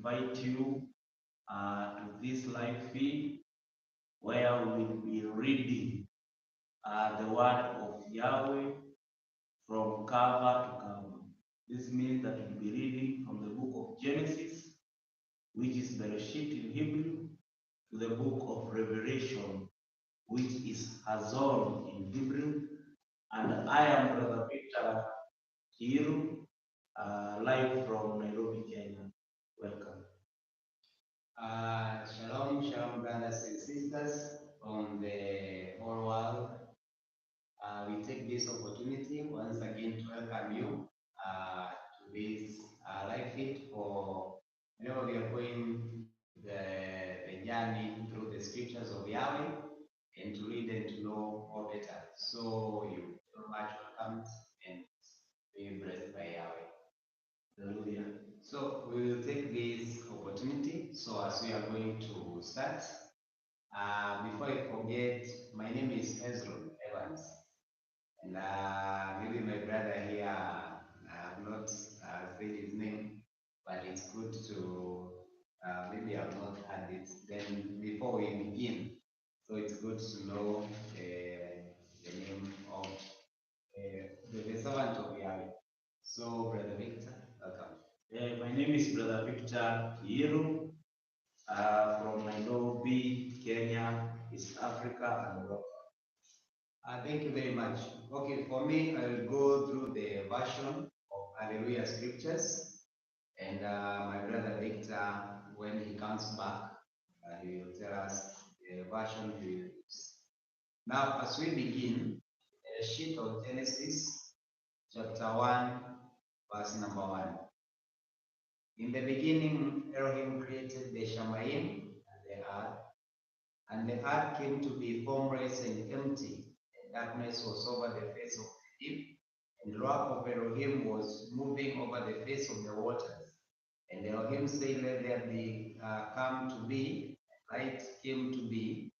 invite you to this live feed where we will be reading the word of Yahweh from cover to cover. This means that we'll be reading from the book of Genesis, which is Bereshit in Hebrew, to the book of Revelation, which is Hazon in Hebrew. And I am Brother Victor Kiru, live from Nairobi, Kenya. Welcome. Shalom, shalom, brothers and sisters from the whole world. We take this opportunity once again to welcome you to this live feed for whenever we are going the journey through the scriptures of Yahweh and to read and to know more better. So you very much welcome and be blessed by Yahweh. Hallelujah. So we will take this opportunity. So as we are going to start, before I forget, my name is Hezron Evans, and maybe my brother here, I have not said his name, but it's good to maybe I have not had it. Then before we begin, so it's good to know the name of the servant of Yahweh. So, Brother Victor, welcome. My name is Brother Victor Kiru from Nairobi, Kenya, East Africa, and Europe. Thank you very much. Okay, for me, I'll go through the version of Hallelujah Scriptures, and my brother Victor, when he comes back, he will tell us the version he will use. Now, as we begin, the sheet of Genesis, chapter 1, verse number 1. In the beginning, Elohim created the Shamayim and the earth, and the earth came to be formless and empty, and darkness was over the face of the deep, and the wrath of Elohim was moving over the face of the waters. And Elohim said, let there be come to be, and light came to be.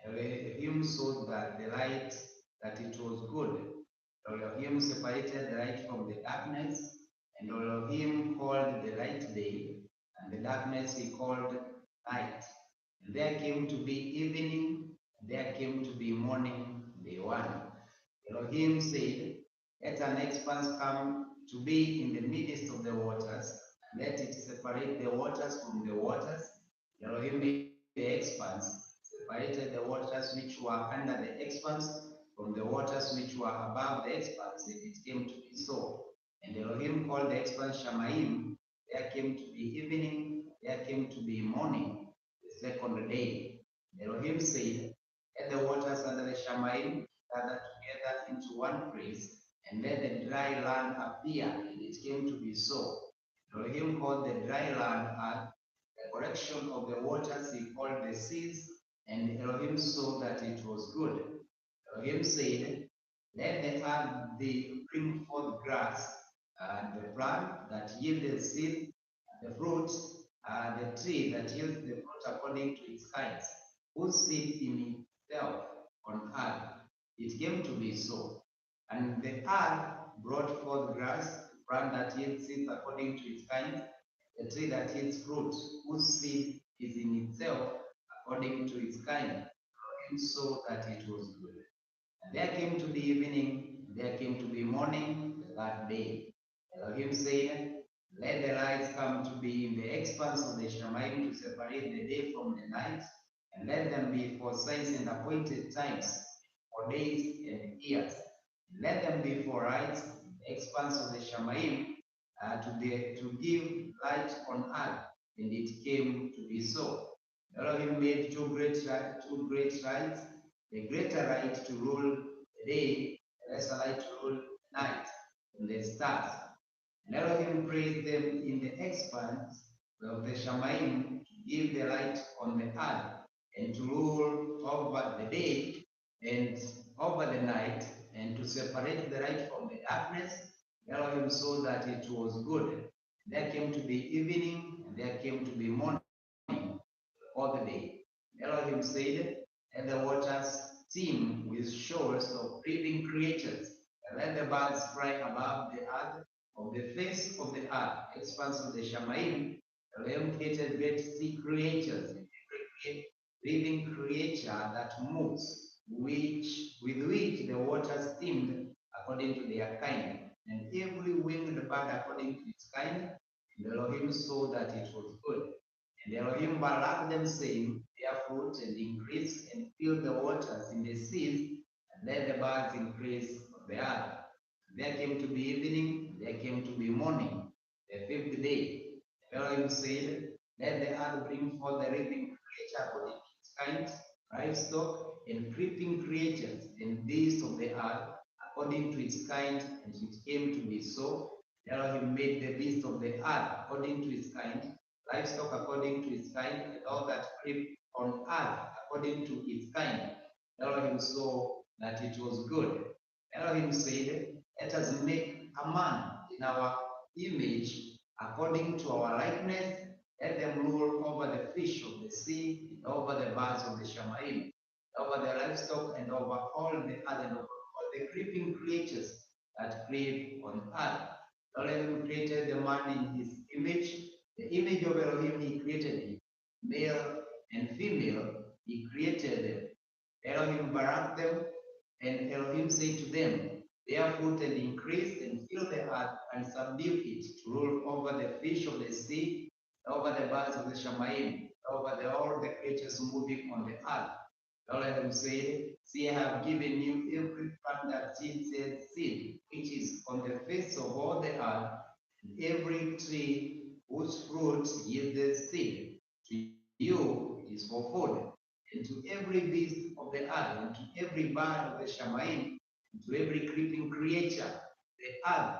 And Elohim saw that the light, that it was good. Elohim separated the light from the darkness, and Elohim called the light day, and the darkness he called night. And there came to be evening, and there came to be morning, day one. Elohim said, let an expanse come to be in the midst of the waters, and let it separate the waters from the waters. Elohim made the expanse, separated the waters which were under the expanse from the waters which were above the expanse, and it came to be so. And Elohim called the expanse Shamayim. There came to be evening, there came to be morning, the second day. Elohim said, let the waters under the Shamayim gather together into one place, and let the dry land appear, and it came to be so. Elohim called the dry land earth, the correction of the waters he called the seas, and Elohim saw that it was good. Elohim said, let the earth bring forth grass, and the plant that yields seed, and the fruit, the tree that yields the fruit according to its kinds, whose seed in itself on earth. It came to be so. And the earth brought forth grass, the plant that yields seed according to its kind, the tree that yields fruit, whose seed is in itself according to its kind. Elohim saw that it was good. And there came to be evening, there came to be morning that day. Elohim said, let the lights come to be in the expanse of the Shamayim to separate the day from the night, and let them be for signs and appointed times, for days and years. And let them be for lights in the expanse of the Shamayim to give light on earth. And it came to be so. Elohim made two great lights, the greater light to rule the day, the lesser light to rule the night, and the stars. And Elohim placed them in the expanse of the Shamayim to give the light on the earth, and to rule over the day and over the night, and to separate the light from the darkness. Elohim saw that it was good. There came to be evening, and there came to be morning all the day. Elohim said, let the waters teem with shoals of living creatures, and let the birds fly above the earth, of the face of the earth, expanse of the Shamayim, Elohim created great sea creatures, every living creature that moves, with which the waters steamed according to their kind, and every winged bird according to its kind. And Elohim saw that it was good. And Elohim baraked them, saying, bear fruit and increase, and fill the waters in the seas, and let the birds increase on the earth. There came to be evening, there came to be morning, the fifth day. Elohim said, let the earth bring forth the living creature according to its kinds, livestock, and creeping creatures, and beasts of the earth according to its kind, and it came to be so. Elohim made the beasts of the earth according to its kind, livestock according to its kind, and all that creep on earth according to its kind. Elohim saw that it was good. Elohim said, let us make a man in our image, according to our likeness. Let them rule over the fish of the sea, and over the birds of the Shamayim, over the livestock, and over all the other, and over all the creeping creatures that creep on earth. Elohim created the man in his image. The image of Elohim he created him. Male and female he created them. Elohim baraked them, and Elohim said to them, bear fruit and increase, and fill the earth and subdue it, to rule over the fish of the sea, over the birds of the Shamayim, over all the creatures moving on the earth. Elohim said, see, I have given you every plant that yields seed, which is on the face of all the earth, and every tree whose fruit yields seed. To you is for food, and to every beast of the earth, and to every bird of the Shamayim, and to every creeping creature, the earth,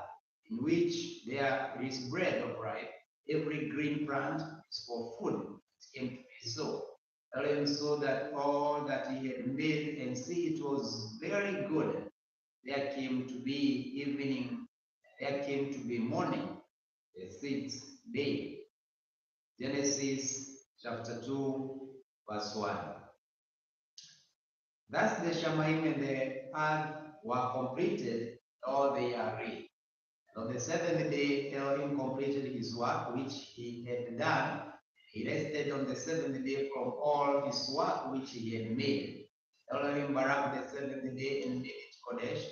in which there is bread of life, every green plant is for food. It came to be so. Elohim saw that all that he had made, and see, it was very good. There came to be evening, there came to be morning, the sixth day. Genesis chapter 2, verse 1. Thus the Shamayim and the earth were completed, all they are read. On the seventh day, Elohim completed his work which he had done. He rested on the seventh day from all his work which he had made. Elohim baraked the seventh day and made it Kodesh,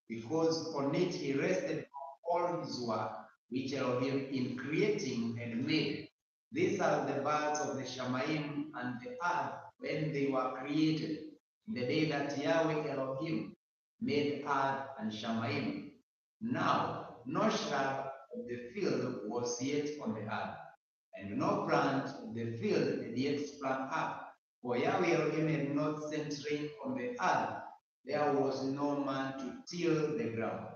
because on it he rested from all his work which Elohim in creating had made. These are the birds of the Shamayim and the earth when they were created, in the day that Yahweh Elohim made earth and Shamayim. Now, no shrub of the field was yet on the earth, and no plant of the field had yet sprung up. For Yahweh Elohim had not sent rain on the earth, there was no man to till the ground.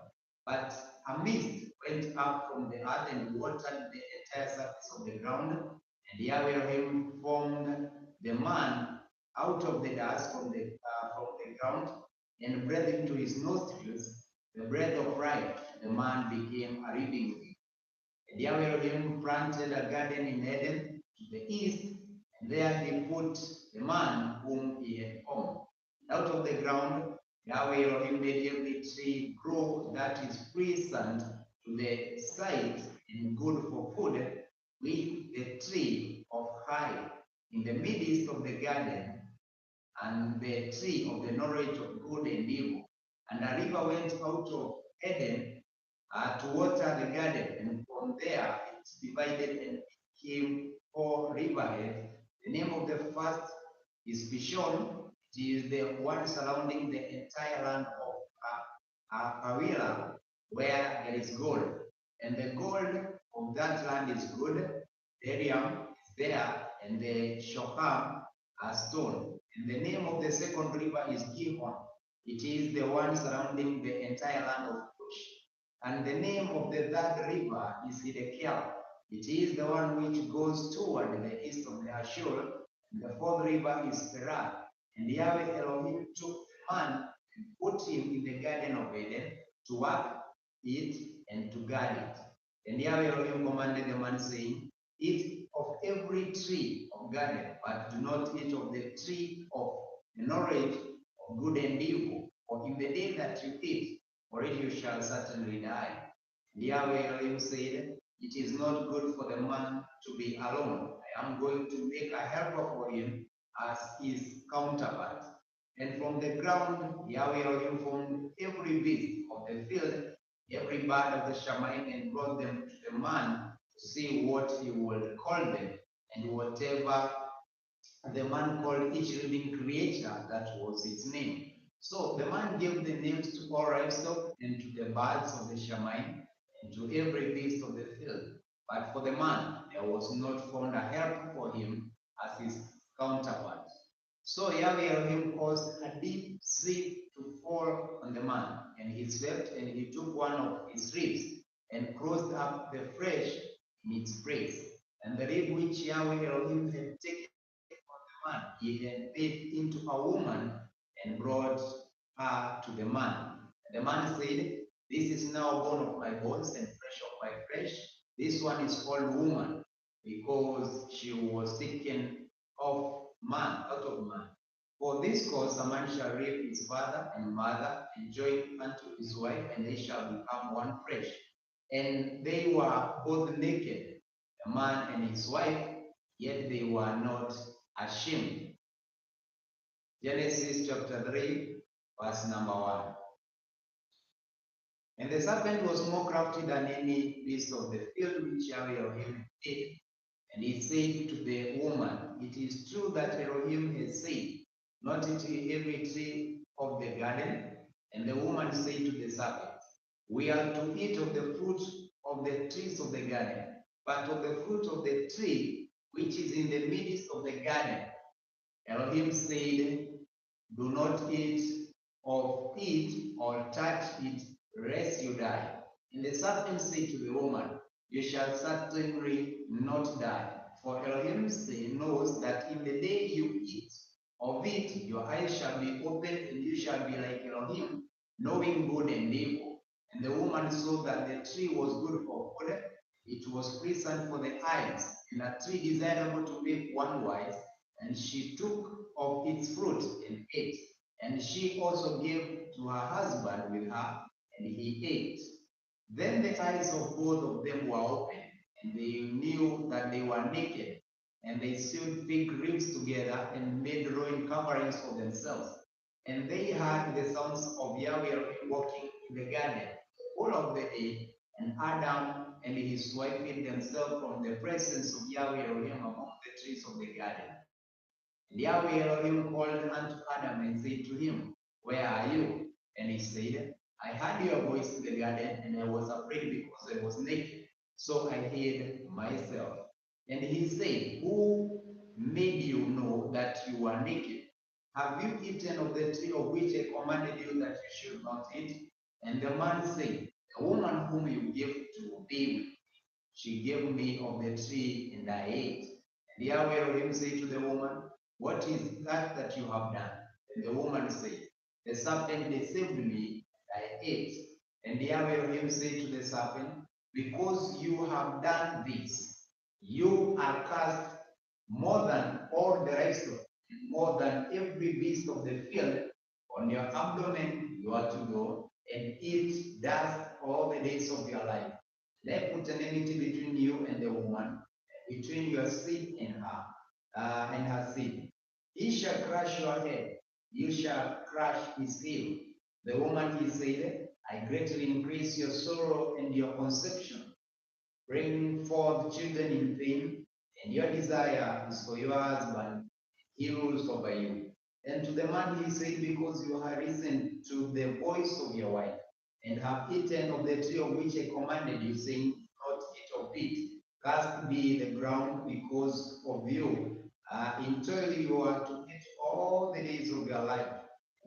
But a mist went up from the earth and watered the entire surface of the ground, and Yahweh Elohim formed the man out of the dust from the ground, and breathed into his nostrils the breath of life. The man became a living being. And Yahweh Elohim planted a garden in Eden to the east, and there he put the man whom he had formed. Out of the ground, Yahweh Elohim made every tree grow that is pleasant to the sight and good for food, with the tree of life in the midst of the garden, and the tree of the knowledge of good and evil. And a river went out of Eden to water the garden, and from there it divided and became four riverheads. The name of the first is Pishon. It is the one surrounding the entire land of Havilah, where there is gold. And the gold of that land is good. Barium is there, and the Shoham are stone. And the name of the second river is Gihon. It is the one surrounding the entire land of Cush. And the name of the third river is Hiddekel. It is the one which goes toward the east of the Ashur. And the fourth river is Perak. And Yahweh Elohim took the man and put him in the garden of Eden to work it and to guard it. And Yahweh Elohim commanded the man, saying, eat of every tree of garden, but do not eat of the tree of the knowledge of good and evil, for in the day that you eat, for it you shall certainly die. And Yahweh Elohim said, it is not good for the man to be alone. I am going to make a helper for him as his counterpart. And from the ground, Yahweh Elohim formed every beast of the field, every bird of the Shamaim, and brought them to the man to see what he would call them. And whatever the man called each living creature, that was its name. So the man gave the names to all livestock and to the birds of the Shamaim and to every beast of the field. But for the man, there was not found a help for him as his counterpart. So Yahweh Elohim caused a deep sleep to fall on the man, and he slept, and he took one of his ribs and closed up the flesh in its place. And the rib which Yahweh Elohim had taken from the man, he had made into a woman and brought her to the man. And the man said, "This is now bone of my bones and flesh of my flesh. This one is called woman, because she was taken of man, out of man. For this cause a man shall leave his father and mother and join unto his wife, and they shall become one flesh. And they were both naked, the man and his wife, yet they were not ashamed." Genesis chapter 3, verse number 1. And the serpent was more crafty than any beast of the field which Yahweh Elohim did. And he said to the woman, "It is true that Elohim has said, not eat every tree of the garden." And the woman said to the serpent, "We are to eat of the fruit of the trees of the garden, but of the fruit of the tree which is in the midst of the garden, Elohim said, do not eat of it or touch it, lest you die." And the serpent said to the woman, "You shall certainly not die. For Elohim knows that in the day you eat of it, your eyes shall be opened, and you shall be like Elohim, knowing good and evil." And the woman saw that the tree was good for food, it was pleasant for the eyes, and a tree desirable to make one wise. And she took of its fruit and ate. And she also gave to her husband with her, and he ate. Then the eyes of both of them were opened, and they knew that they were naked. And they sewed fig ribs together and made loin coverings for themselves. And they heard the sounds of Yahweh walking in the garden all of the day. And Adam and his wife hid themselves from the presence of Yahweh Elohim among the trees of the garden. And Yahweh Elohim called unto Adam and said to him, "Where are you?" And he said, "I heard your voice in the garden, and I was afraid because I was naked, so I hid myself." And he said, "Who made you know that you were naked? Have you eaten of the tree of which I commanded you that you should not eat?" And the man said, "The woman whom you gave to be with, she gave me of the tree, and I ate." And Yahweh Elohim said to the woman, "What is that you have done?" And the woman said, "The serpent deceived me, and I ate." And Yahweh Elohim said to the serpent, "Because you have done this, you are cursed more than all the livestock, and more than every beast of the field. On your abdomen you are to go and eat dust all the days of your life. Let put an enmity between you and the woman, between your seed and her seed. He shall crush your head, you shall crush his heel." The woman, he said, "I greatly increase your sorrow and your conception, bringing forth children in pain, and your desire is for your husband, he rules over you." And to the man he said, "Because you have listened to the voice of your wife, and have eaten of the tree of which I commanded you, saying, do not eat of it. Cursed be the ground because of you. In toil you are to eat all the days of your life.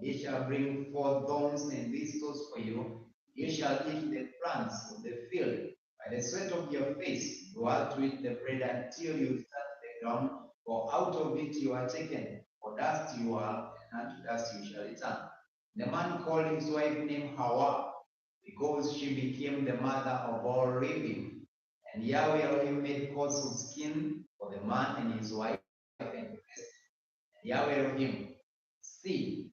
It shall bring forth thorns and thistles for you. You shall eat the plants of the field. By the sweat of your face you are to eat the bread until you touch the ground, for out of it you are taken. For dust you are, and unto dust you shall return." The man called his wife name Hawa, because she became the mother of all living. And Yahweh Elohim made coats of skin for the man and his wife, and Yahweh Elohim, "See,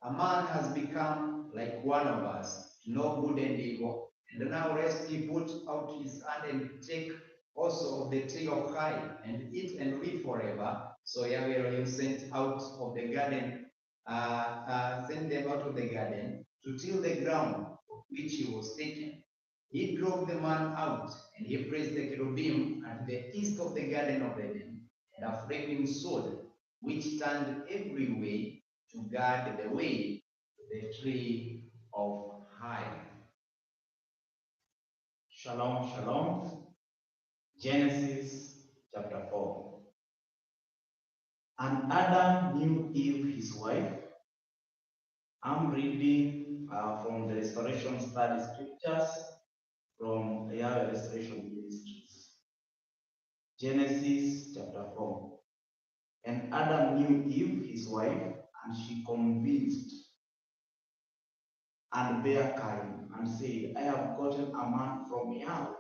a man has become like one of us, to know good and evil." And now lest he put out his hand and take also of the tree of life and eat and live forever. So Yahweh Elohim sent out of the garden, sent them out of the garden to till the ground of which he was taken. He drove the man out, and he placed the cherubim at the east of the garden of Eden, and a flaming sword, which turned every way to guard the way to the tree of life. Shalom, shalom. Genesis chapter 4. And Adam knew Eve, his wife. I'm reading from the Restoration Study Scriptures from the Yahweh Restoration Ministries. Genesis chapter 4. And Adam knew Eve, his wife, and she convinced and bare Cain, and said, I have gotten a man from Yahweh.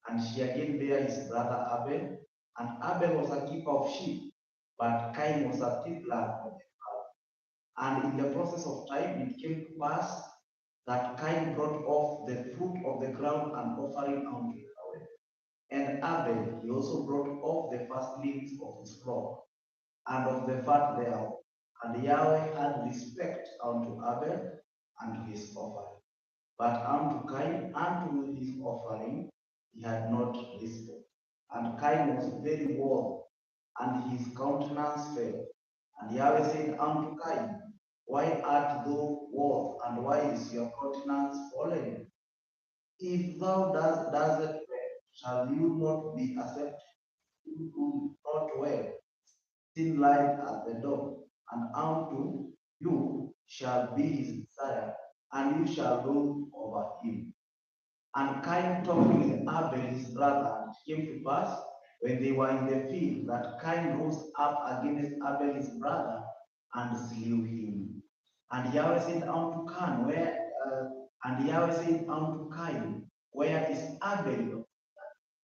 And she again bare his brother Abel, and Abel was a keeper of sheep, but Cain was a tickler of the flock. And in the process of time it came to pass that Cain brought off the fruit of the ground and offering unto Yahweh. And Abel he also brought off the firstlings of his flock, and of the fat thereof. And Yahweh had respect unto Abel and to his offering. But unto Cain and to his offering he had not respect. And Cain was very wroth, and his countenance fell. And Yahweh said unto Cain, why art thou wroth, and why is your countenance fallen? If thou doest well, shall you not be accepted? You do not well. Sin lieth at the door, and unto you shall be his desire, and you shall rule over him. And Cain talked with Abel his brother, and it came to pass, when they were in the field, that Cain rose up against Abel his brother, and slew him. And Yahweh said unto Cain, where is Abel?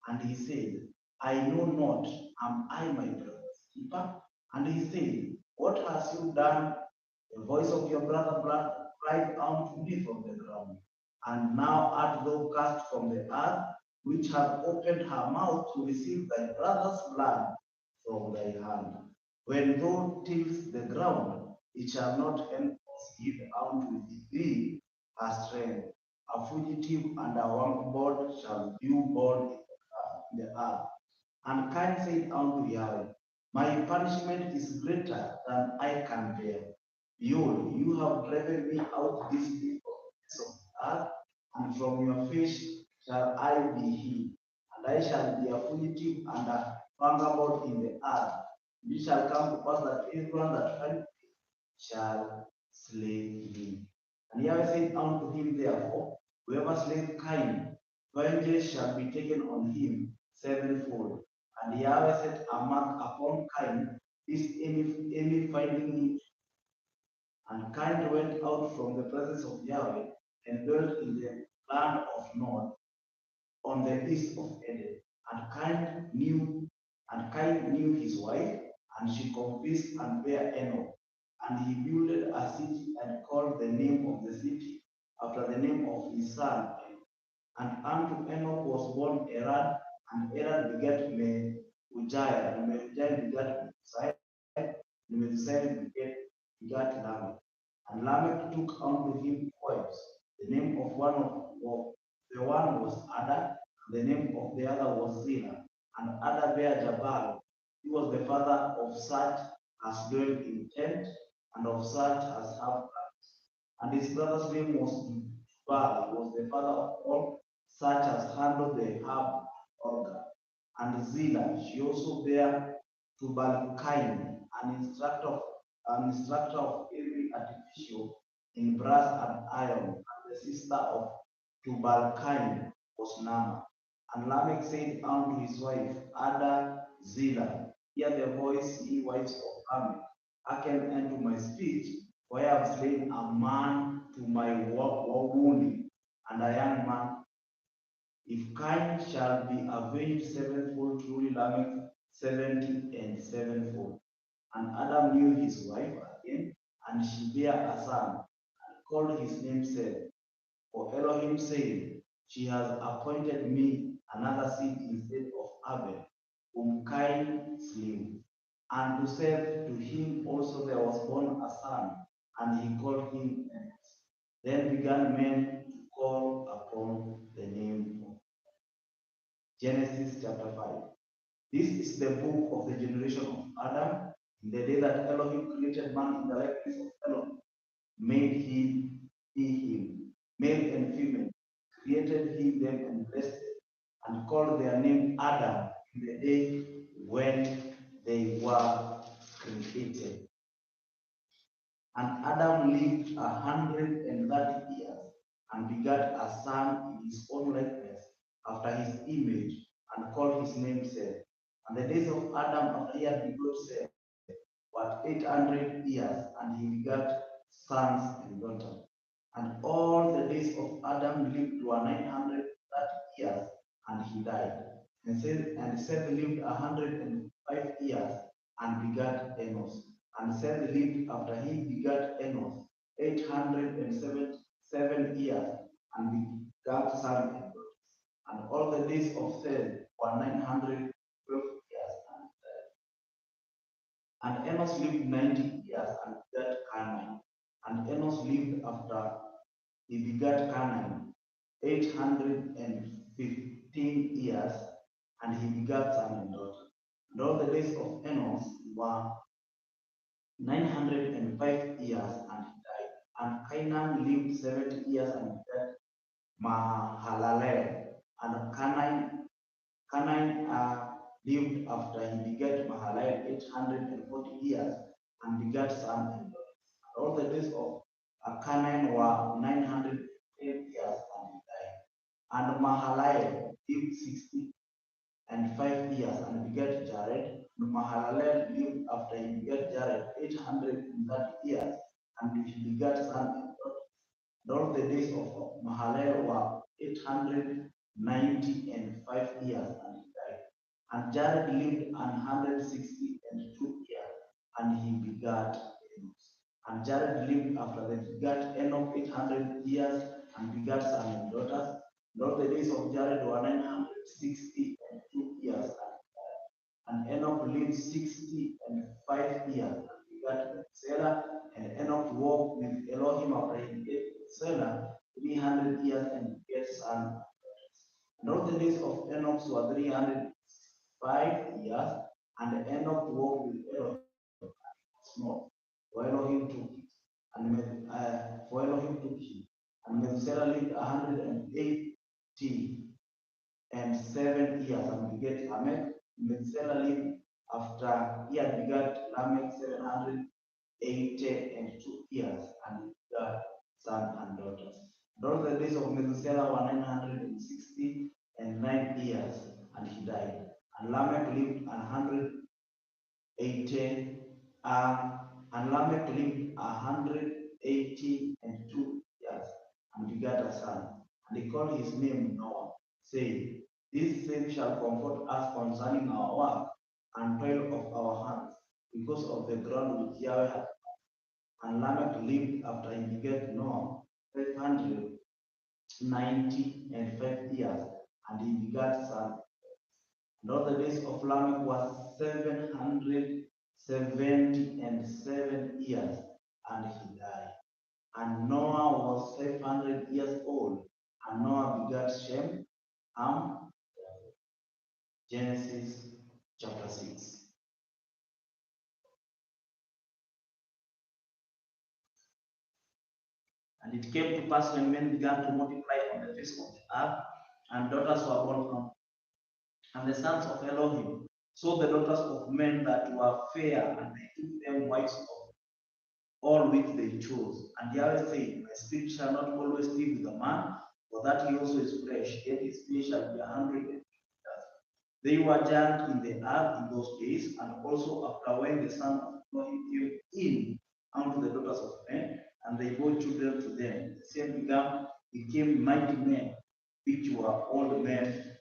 And he said, I know not, am I my brother's keeper? And he said, what hast you done? The voice of your brother cried unto me from the ground. And now art thou cast from the earth, which hath opened her mouth to receive thy brother's blood from thy hand. When thou tillest the ground, it shall not henceforth give unto thee her strength. A fugitive and a vagabond shall you born in the earth. And Cain said unto Yahweh, my punishment is greater than I can bear. Behold, you have driven me out this day from the face of the earth, and from your face shall I be hid, and I shall be a fugitive and a vagabond in the earth. It shall come to pass that everyone that findeth me shall slay me. And Yahweh said unto him, therefore, whoever slayeth Cain, vengeance shall be taken on him sevenfold. And Yahweh set a mark upon Cain, this any finding him. And Cain went out from the presence of Yahweh and dwelt in the land of Nod on the east of Eden. And Cain knew his wife, and she conceived and bare Enoch. And he builded a city and called the name of the city after the name of his son. And unto Enoch was born Arad, and Arad begat Uzziah, and Uzziah begat Methuselah, and Methuselah begat Lamech. And Lamech took unto him wives. The name of the one was Ada, and the name of the other was Zillah. And Ada bare Jabal. He was the father of such as dwell in tent, and of such as have flocks. And his brother's name was Jubal. He was the father of all such as handle the harp organ. And Zillah, she also bare Tubal-Cain, an instructor of every artificial in brass and iron, and the sister of Tubal-Cain was Naamah. And Lamech said unto his wife, Ada Zillah, hear the voice, ye wives of Lamech, hearken unto my speech, for I have slain a man to my wounding, and a young man. If Cain shall be avenged sevenfold, truly Lamech 70 and sevenfold. And Adam knew his wife again, and she bare a son, and called his name Seth. For Elohim said, she has appointed me another seed instead of Abel, whom Cain slew. And to Seth, to him also there was born a son, and he called him Enos. Then began men to call upon the name of Genesis chapter 5. This is the book of the generation of Adam. In the day that Elohim created man in the likeness of Elohim, made he him, male and female, created he them and blessed them, and called their name Adam in the day when they were created. And Adam lived 130 years and begat a son in his own likeness, after his image, and called his name Seth. And the days of Adam after he had begot Seth were 800 years, and he begat sons and daughters. And all the days of Adam lived were 930 years, and he died. And Seth lived 105 years, and begat Enos. And Seth lived after he begat Enos 877 years, and begat sons and daughters. And all the days of Seth were 912 years, and Enos lived 90 years and begat Canaan. And Enos lived after he begat Canaan 815 years, and he begat son and daughter. And all the days of Enos were 905 years, and he died. And Canaan lived 70 years and begat Mahalalel. And Canaan lived after he begat Mahalalel 840 years, and begat son and daughters. And all the days of Canaan were 908 years, and he died. And Mahalalel lived 65 years, and begat Jared. And Mahalalel lived after he begat Jared 830 years, and he begat son and daughters. And all the days of Mahalalel were 895 years, and he died. And Jared lived 162 years, and he begat Enos. And Jared lived after they begat Enoch 800 years, and begat sons and daughters. And all the days of Jared were 962 years, and Enoch lived 65 years, and begat Methuselah. And Enoch walked with Elohim after he begat Methuselah 300 years, and begat sons. And all the days of Enoch were 305 years, and Enoch walked with Elohim, and it was not, for Elohim took it, for Elohim took him. And Methuselah lived 187 years, and begat Lamech. Methuselah lived after he had begat Lamech 782 years, and he begat sons and daughters. And all the days of Methuselah were 969 years, and he died. And Lamech lived 180, and Lamech lived 182 years, and begat a son. And he called his name Noah, saying, "This same shall comfort us concerning our work and toil of our hands, because of the ground which Yahweh hath." And Lamech lived after he begat Noah 595 years, and he begat sons. And all the days of Lamech was 777 years, and he died. And Noah was 500 years old, and Noah begat Shem, Ham, Genesis chapter 6. And it came to pass when men began to multiply on the face of the earth, and daughters were born from, and the sons of Elohim saw the daughters of men that were fair, and they took them wives of all which they chose. And Yahweh said, "My spirit shall not always be with a man, for that he also is flesh, yet his days shall be 150 years." They were giants in the earth in those days, and also after when the son of Elohim came in unto the daughters of men, and they bore children to them. The same became mighty men, which were old men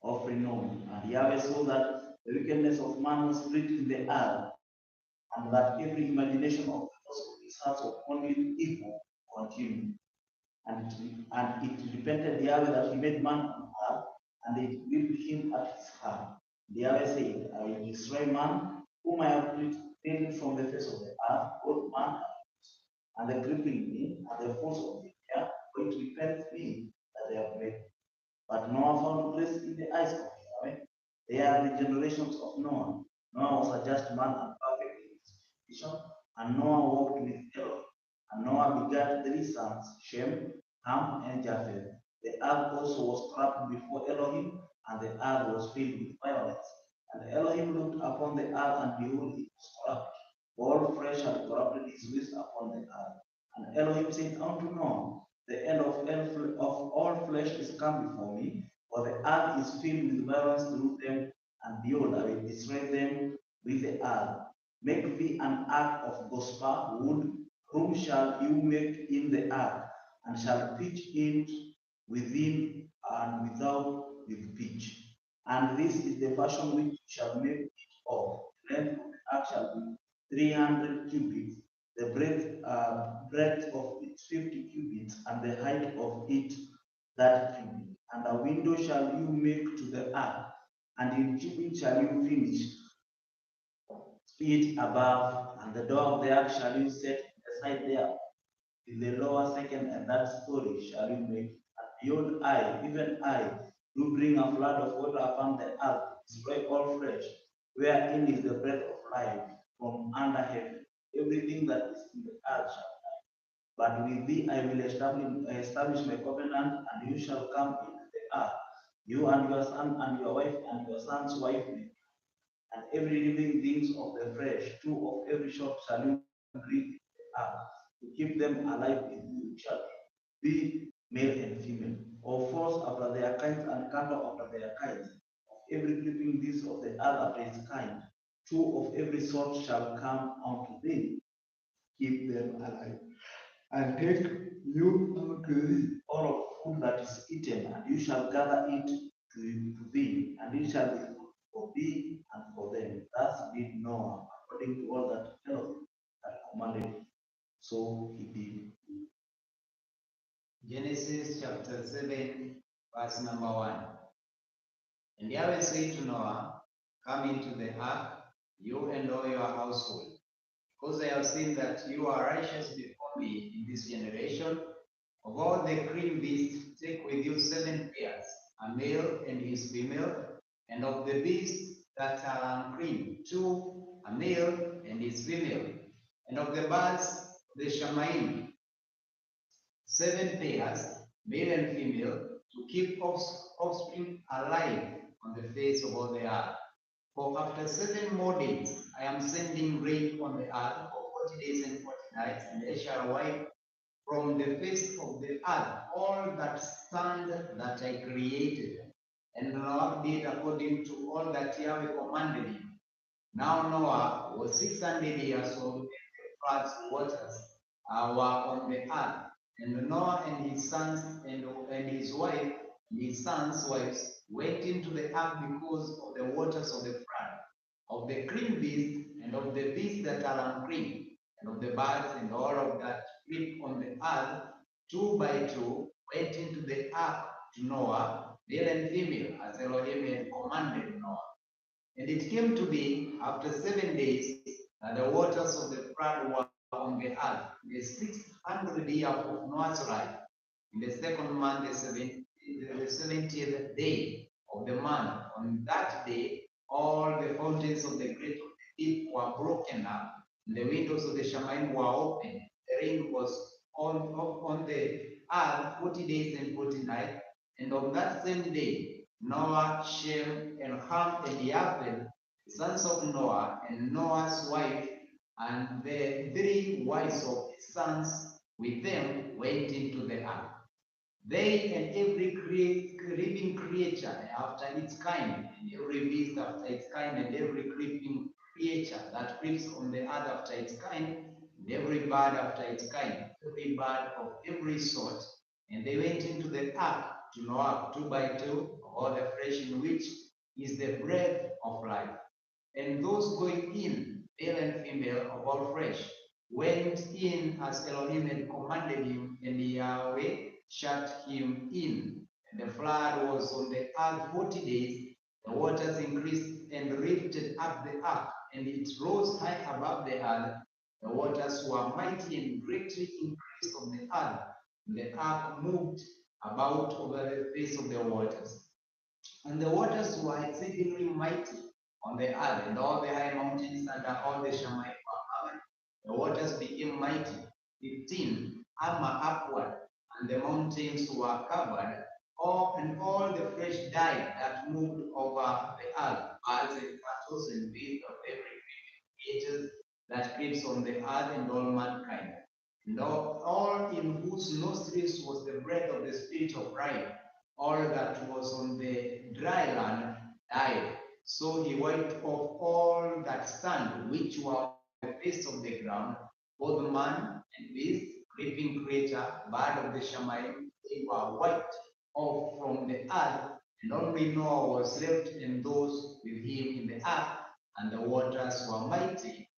of renown. And Yahweh saw that the wickedness of man was great in the earth, and that every imagination of the thoughts of his heart was only evil continued. and it repented Yahweh that he made man on earth, and it grieved him at his heart. Yahweh said, I will destroy man, whom I have taken from the face of the earth, both man and the creeping me, and the force of the air, for it repents me that they have made. But Noah found grace in the eyes of Yahweh. They are the generations of Noah. Noah was a just man and perfect in his vision, and Noah walked with Elohim. And Noah begat three sons, Shem, Ham, and Japheth. The earth also was corrupt before Elohim, and the earth was filled with violence. And Elohim looked upon the earth, and behold, it was corrupt. All flesh had corrupted his ways upon the earth. And Elohim said unto Noah, the end of all flesh is come before me, for the earth is filled with violence through them, and behold, I will destroy them with the earth. Make thee an ark of gosper wood, whom shall you make in the ark, and shall pitch it within and without with pitch. And this is the fashion which you shall make it of. The length of the ark shall be 300 cubits, the breadth of it 50 cubits, and the height of it 30 cubits. And a window shall you make to the ark, and in cubits shall you finish it above, and the door of the ark shall you set in the side there. In the lower, second, and third story shall you make it. And behold, I, even I, do bring a flood of water upon the earth, destroy all flesh, wherein is the breath of life from under heaven. Everything that is in the earth shall. But with thee I will establish my covenant, and you shall come into the earth, you and your son and your wife and your son's wife, and every living things of the flesh, two of every sort shall you bring into the earth, to keep them alive with you shall be male and female, or false after their kinds and cattle after their kinds, of every creeping beast of the earth after its kind, two of every sort shall come unto thee, keep them alive and take you unto thee all of food that is eaten, and you shall gather it to thee, and it shall be food for thee and for them. Thus did Noah, according to all that Elohim had commanded him. So he did. Genesis chapter 7, verse number 1. And Yahweh said to Noah, come into the ark, you and all your household, because I have seen that you are righteous before me in this generation. Of all the clean beasts, take with you 7 pairs, a male and his female, and of the beasts that are unclean, 2, a male and his female, and of the birds, the Shamaim, 7 pairs, male and female, to keep offspring alive on the face of all the earth. For after 7 more days, I am sending rain on the earth for 40 days and 40 nights, and they shall wipe from the face of the earth all that sand that I created. And Noah did according to all that Yahweh commanded him. Now Noah was 600 years old, and the flood's waters were on the earth. And Noah and his sons and his wife and his sons' wives went into the ark because of the waters of the flood, of the clean beasts and of the beasts that are unclean, and of the birds and all of that creep on the earth, 2 by 2, went into the ark to Noah, male and female, as Elohim had commanded Noah. And it came to be after 7 days that the waters of the flood were on the earth, the 600th year of Noah's life, in the second month, the 70th day of the month. On that day, all the fountains of the great of the deep were broken up, and the windows of the Shamaim were open. The rain was on the earth 40 days and 40 nights, and on that same day, Noah, Shem, and Ham, and Japheth, the sons of Noah, and Noah's wife, and the 3 wives of his sons with them went into the ark. They and every living creature after its kind, and every beast after its kind, and every creeping creature that creeps on the earth after its kind, and every bird after its kind, every bird of every sort. And they went into the ark to Noah 2 by 2, of all the flesh in which is the breath of life. And those going in, male and female of all flesh, went in as Elohim had commanded him, and Yahweh shut him in. And the flood was on the earth 40 days. The waters increased and lifted up the ark, and it rose high above the earth. The waters were mighty and greatly increased on the earth. And the ark moved about over the face of the waters. And the waters were exceedingly mighty on the earth, and all the high mountains and all the Shammai were covered. The waters became mighty, 15 armor upward, and the mountains were covered. All the flesh died that moved over the earth, birds and cattle and beasts of every creature that creeps on the earth, and all mankind. And all in whose nostrils was the breath of the spirit of life, all that was on the dry land died. So he wiped off all that stand which were on the face of the ground, both man and beast, creeping creature, bird of the Shammai, they were wiped off from the earth, and only Noah was left and those with him in the ark, and the waters were mighty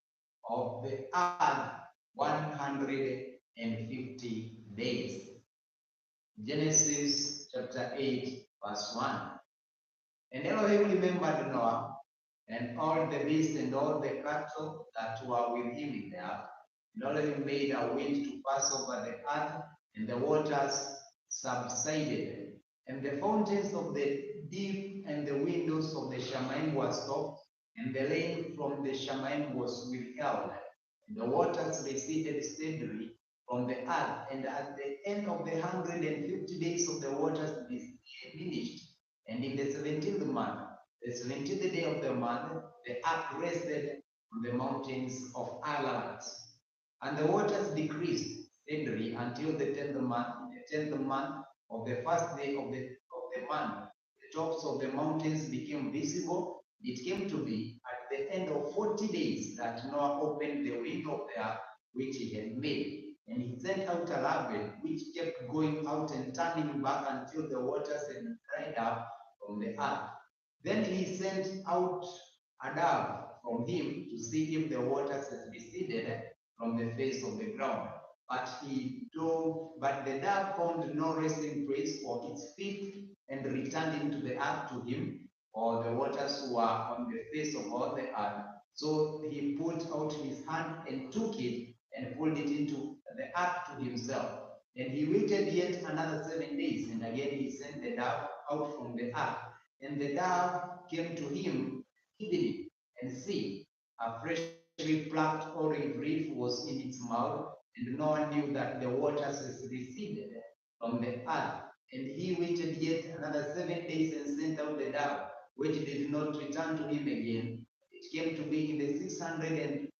of the earth 150 days. Genesis chapter 8, verse 1. And Elohim remembered Noah and all the beasts and all the cattle that were with him in the ark. And Elohim made a wind to pass over the earth, and the waters subsided. And the fountains of the deep and the windows of the Shamaim were stopped, and the rain from the Shamaim was withheld. And the waters receded steadily from the earth, and at the end of the 150 days of the waters diminished. And in the 17th month, the 17th day of the month, the ark rested on the mountains of Ararat. And the waters decreased steadily until the 10th month. In the 10th month of the first day of the month, the tops of the mountains became visible. It came to be at the end of 40 days that Noah opened the window of the ark which he had made. And he sent out a raven which kept going out and turning back until the waters had dried up from the earth. Then he sent out a dove from him to see if the waters had receded from the face of the ground. But the dove found no resting place for its feet and returned into the ark to him, for the waters were on the face of all the earth. So he put out his hand and took it and pulled it into the ark to himself. And he waited yet another 7 days, and again he sent the dove out from the ark. And the dove came to him evening, and see, a freshly plucked olive leaf was in its mouth, and Noah knew that the waters had receded from the earth. And he waited yet another 7 days and sent out the dove, which did not return to him again. It came to be in the 601st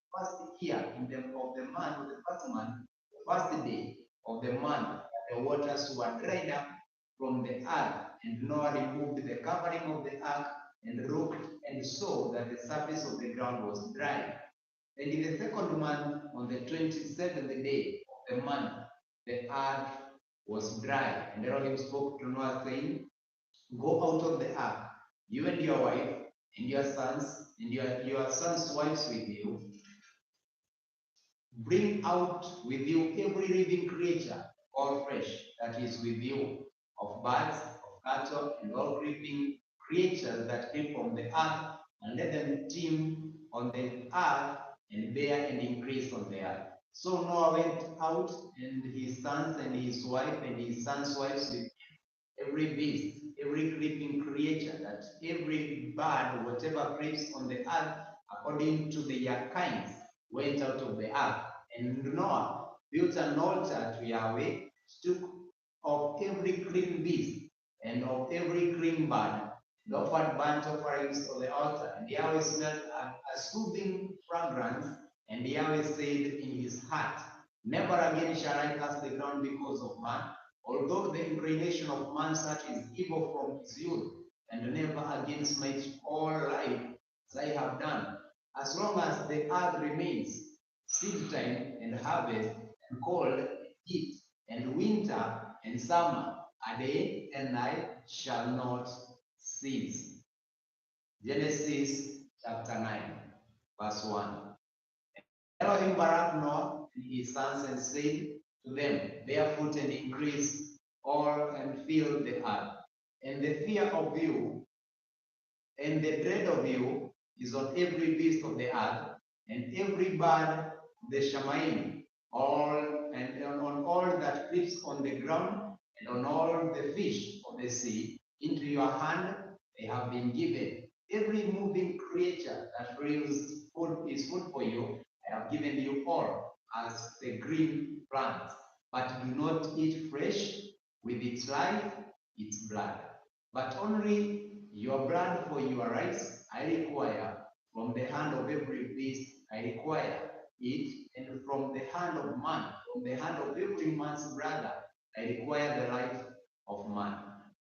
year of the month of the first month, the first day of the month, that the waters were dried up from the earth. And Noah removed the covering of the ark and looked and saw that the surface of the ground was dry. And in the second month, on the 27th day of the month, the earth was dry. And Elohim spoke to Noah, saying, Go out of the ark, you and your wife, and your sons, and your sons' wives with you. Bring out with you every living creature, all flesh, that is with you, of birds, of cattle, and all creeping creatures that came from the earth, and let them teem on the earth, and bear and increase on the earth. So Noah went out, and his sons and his wife and his sons' wives with every beast, every creeping creature, that every bird, whatever creeps on the earth, according to their kinds, went out of the ark. And Noah built an altar to Yahweh, took of every clean beast and of every clean bird, and offered burnt offerings on the altar. And Yahweh smelled a soothing fragrance, and Yahweh said in his heart, Never again shall I curse the ground because of man, although the inclination of man such is evil from his youth, and never again smite all life as I have done. As long as the earth remains, seed time and harvest, and cold and heat, and winter and summer, a day and night shall not cease. Genesis chapter 9, verse 1. And Elohim barak Noah and his sons and said to them, Bear fruit and increase, all and fill the earth. And the fear of you and the dread of you is on every beast of the earth, and every bird of the Shamaim, all and on all that creeps on the ground, and on all the fish of the sea. Into your hand they have been given. Every moving creature that brings food is food for you. I have given you all as the green plants, but do not eat flesh with its life, its blood, but only your blood for your rights I require. From the hand of every beast I require it, and from the hand of man, from the hand of every man's brother, I require the life of man.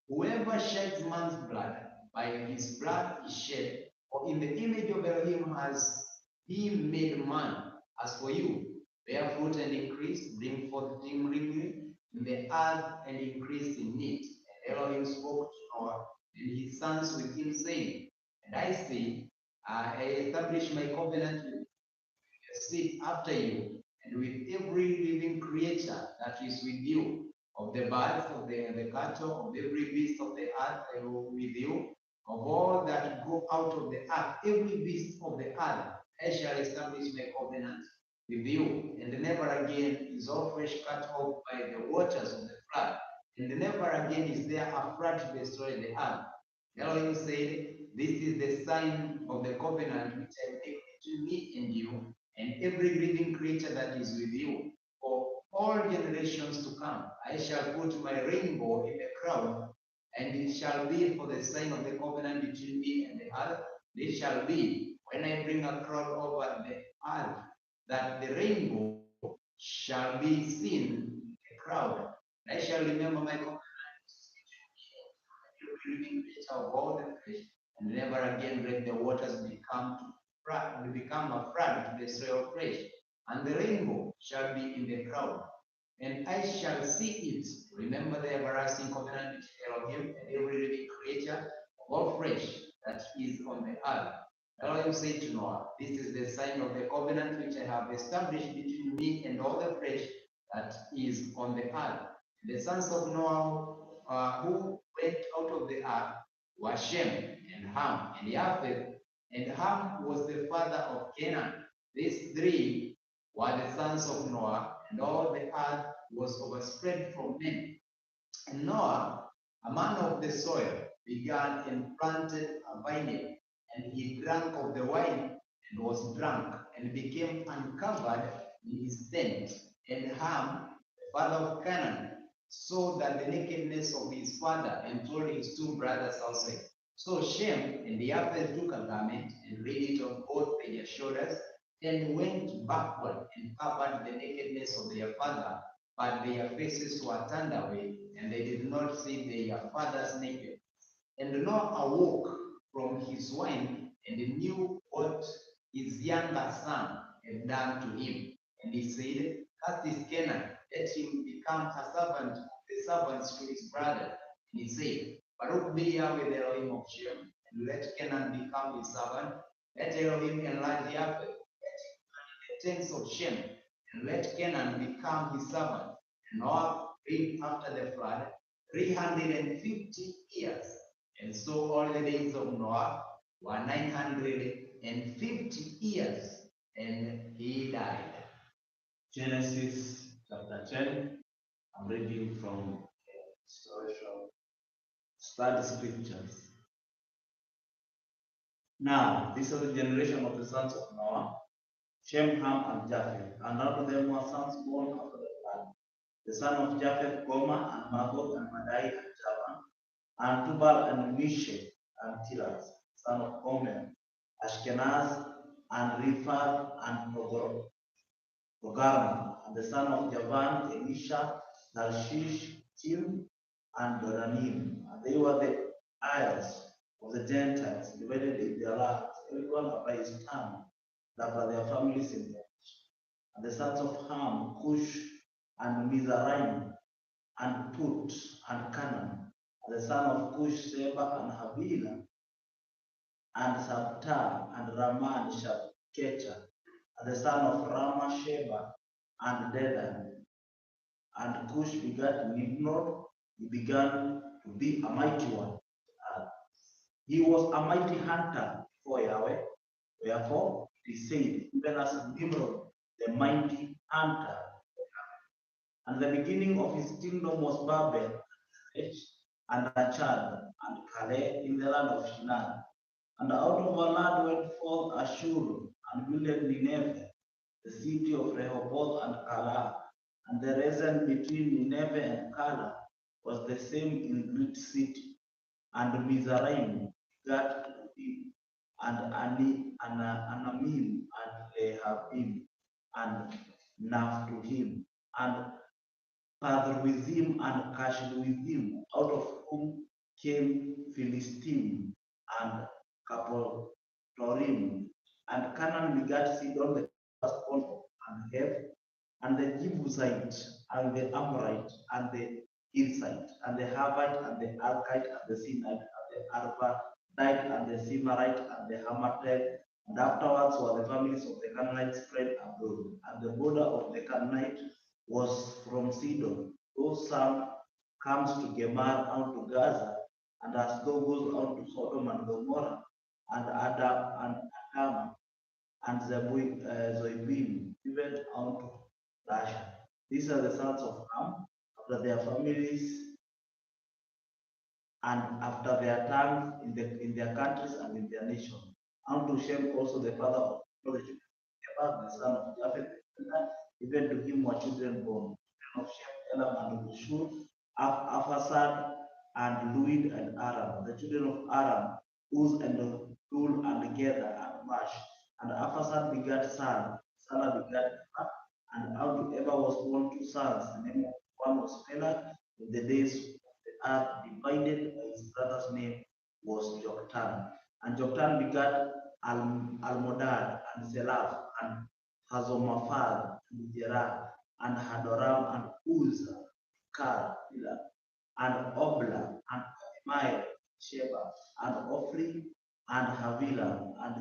Whoever sheds man's blood, by his blood is shed. For in the image of Elohim has he made man. As for you, bear fruit and increase, bring forth timely in the earth and increase in it. And Elohim spoke to Noah and his sons with him, saying, and I say, I establish my covenant with your seed after you, and with every living creature that is with you, of the birds, of the cattle, of every beast of the earth I will with you, of all that go out of the earth, every beast of the earth, I shall establish my covenant with you. And never again is all flesh cut off by the waters of the flood, and never again is there a flood to destroy the earth. Elohim said, this is the sign of the covenant which I make between me and you, and every living creature that is with you, for all generations to come. I shall put my rainbow in the crowd, and it shall be for the sign of the covenant between me and the earth. It shall be when I bring a cloud over the earth, that the rainbow shall be seen in the crowd. I shall remember my covenant living creature of all the fish, and never again let the waters become a flood to destroy all flesh. And the rainbow shall be in the crowd, and I shall see it. Remember the everlasting covenant between Elohim and every living creature of all flesh that is on the earth. Elohim said to Noah, this is the sign of the covenant which I have established between me and all the flesh that is on the earth. The sons of Noah who went out of the ark were Shem and Ham and Japheth, and Ham was the father of Canaan. These three were the sons of Noah, and all the earth was overspread from men. And Noah, a man of the soil, began and planted a vineyard, and he drank of the wine and was drunk, and became uncovered in his tent. And Ham, the father of Canaan, saw that the nakedness of his father, and told his two brothers outside. So Shem and Japheth took a garment and laid it on both their shoulders, and went backward and covered the nakedness of their father, but their faces were turned away, and they did not see their father's naked. And Noah awoke from his wine and knew what his younger son had done to him. And he said, cast is Canaan, let him become a servant of the servants to his brother. And he said, Baruch be Yahweh the Elohim of Shem, and let Canaan become his servant. Let Elohim enlarge Yahweh, let him the tents of Shem, and let Canaan become his servant. And Noah lived after the flood 350 years. And so all the days of Noah were 950 years, and he died. Genesis chapter 10. I'm reading from Historical Study Scriptures. Now, this is the generation of the sons of Noah, Shem, Ham, and Japheth. And out of them were sons born after the flood. The son of Japheth, Gomer, and Magog, and Madai, and Javan, and Tubal, and Meshech, and Tiras, son of Gomer, Ashkenaz, and Riphath, and Togarma, and the son of Javan, Elisha, Tarshish, Tim, and Dodanim. And they were the isles of the Gentiles, divided in their lands, everyone by his town, that were their families in them. And the sons of Ham, Cush, and Mizraim, and Put, and Canaan. And the son of Cush, Seba, and Havilah, and Sabta, and Raman, Shapkecha. And the son of Rama, Sheba, and Dedan. And Cush begat Nimrod, he began to be a mighty one. Uh, he was a mighty hunter before Yahweh. Wherefore, it is said, even as Nimrod, the mighty hunter. And the beginning of his kingdom was Babel, and Achad, and Calais in the land of Shinar. And out of our land went forth Ashur, and builded Nineveh, the city of Rehoboth and Calah. And the reason between Nineveh and Calah was the same in great city. And Mizraim got him, and Anamim, and Lehabim, and Naphtuhim, and Pathruizim and Cashluizim, out of whom came Philistine and Captorim. And Canaan begat Sidon the firstborn, and Hev, and the Jebusite, and the Amorite, and the Hirsite, and the Havite, and the Archite, and the Sinite, and the Arvadite, and the Simarite, and the Hamathite. And afterwards were the families of the Canaanites spread abroad. And the border of the Canaanite was from Sidon, though some comes to Gemar unto Gaza, and as though goes unto Sodom and Gomorrah, and Adam and Zoibim, even unto Russia. These are the sons of Ham, after their families and after their tongues in their countries and in their nation. Unto Shem also the father of all the children of Japheth, the son of Japheth, even to him were children born. Of Shem, Elam, and Bushur, Aphasad, and Luid, and Aram. The children of Aram, Uz, and Hul, and Gether, and Mash. And Aphasad begat Sal, Salah begat Ephah, and out of Eber was born two sons. The name of one was Peleg, in the days of the earth divided, by his brother's name was Joktan. And Joktan begat Almodad, and Selaph, and Hazomaphad, and Jerah, and Hadoram, and Uzzah, Kar, and Obla, and Abimael, Sheba, and Ophri, and Havilah, and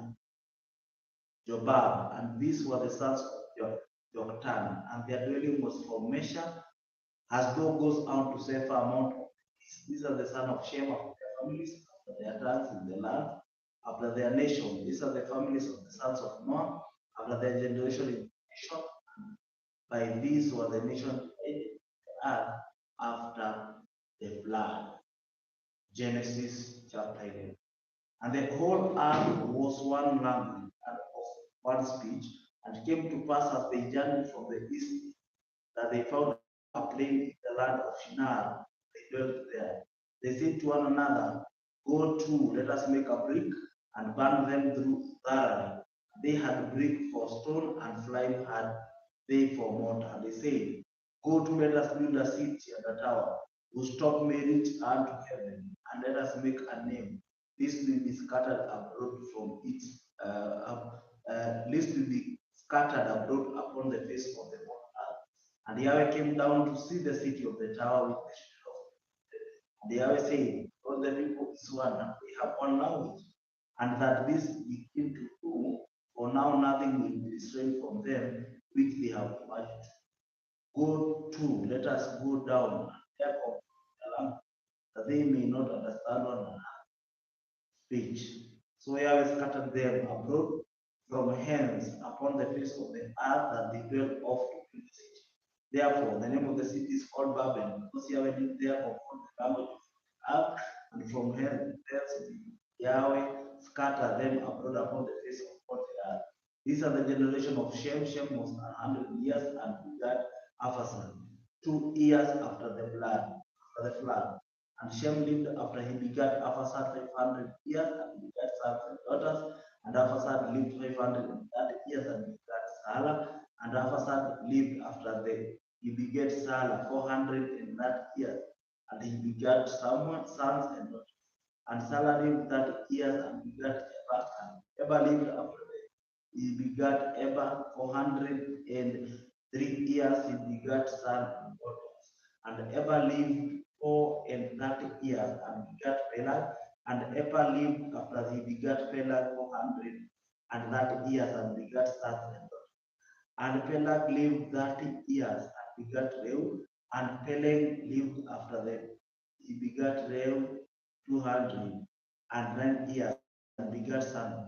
Jobab. And these were the sons of Joktan, and their dwelling was from Mesha, as though goes out to Sephar Mount of Peace. These are the sons of Shem after their families, after their clans in the land, after their nation. These are the families of the sons of Noah, after their generation in the nation. By these were the nation divided the earth after the flood. Genesis chapter 11. And the whole earth was one language and of one speech, and it came to pass as they journeyed from the east that they found a plain in the land of Shinar. They dwelt there. They said to one another, go to, let us make a brick and burn them through thoroughly. They had brick for stone, and slime had they for mortar. And they said, go to, let us build a city and a tower, whose top may reach unto heaven, and let us make a name, lest we be scattered abroad from its lest we be scattered abroad upon the face of the earth. And Yahweh came down to see the city of the tower with the shield of. And Yahweh said, all the people is one, and we have one language, and that this begin to do, for now nothing will be restrained from them which they have imagined. Go to, let us go down and take of the land, that they may not understand one another speech. So Yahweh scattered them abroad from hence upon the face of the earth, that they dwell off to build the city. Therefore, the name of the city is called Babel, because Yahweh did there upon the language of the earth, and from hence Yahweh scattered them abroad upon the face of the earth. These are the generation of Shem. Shem was 100 years and begat Arphaxad 2 years after the flood. And Shem lived after he begat Arphaxad 500 years and begat sons and daughters. And Arphaxad lived 530 years and begat Salah. And Arphaxad lived after he begat Salah 430 years, and he begat Samuel, sons and daughters. And Salah lived 30 years and begat Eber. And Eber lived after he begat Eber 403 years, he begat sons and daughters. And Eber lived 430 years and begat Peleg. And Eber lived after he begat Peleg 430 years and begat sons and daughters. And Peleg lived 30 years and begat Reu. And Peleg lived after them he begat Reu 209 years and begat Sam.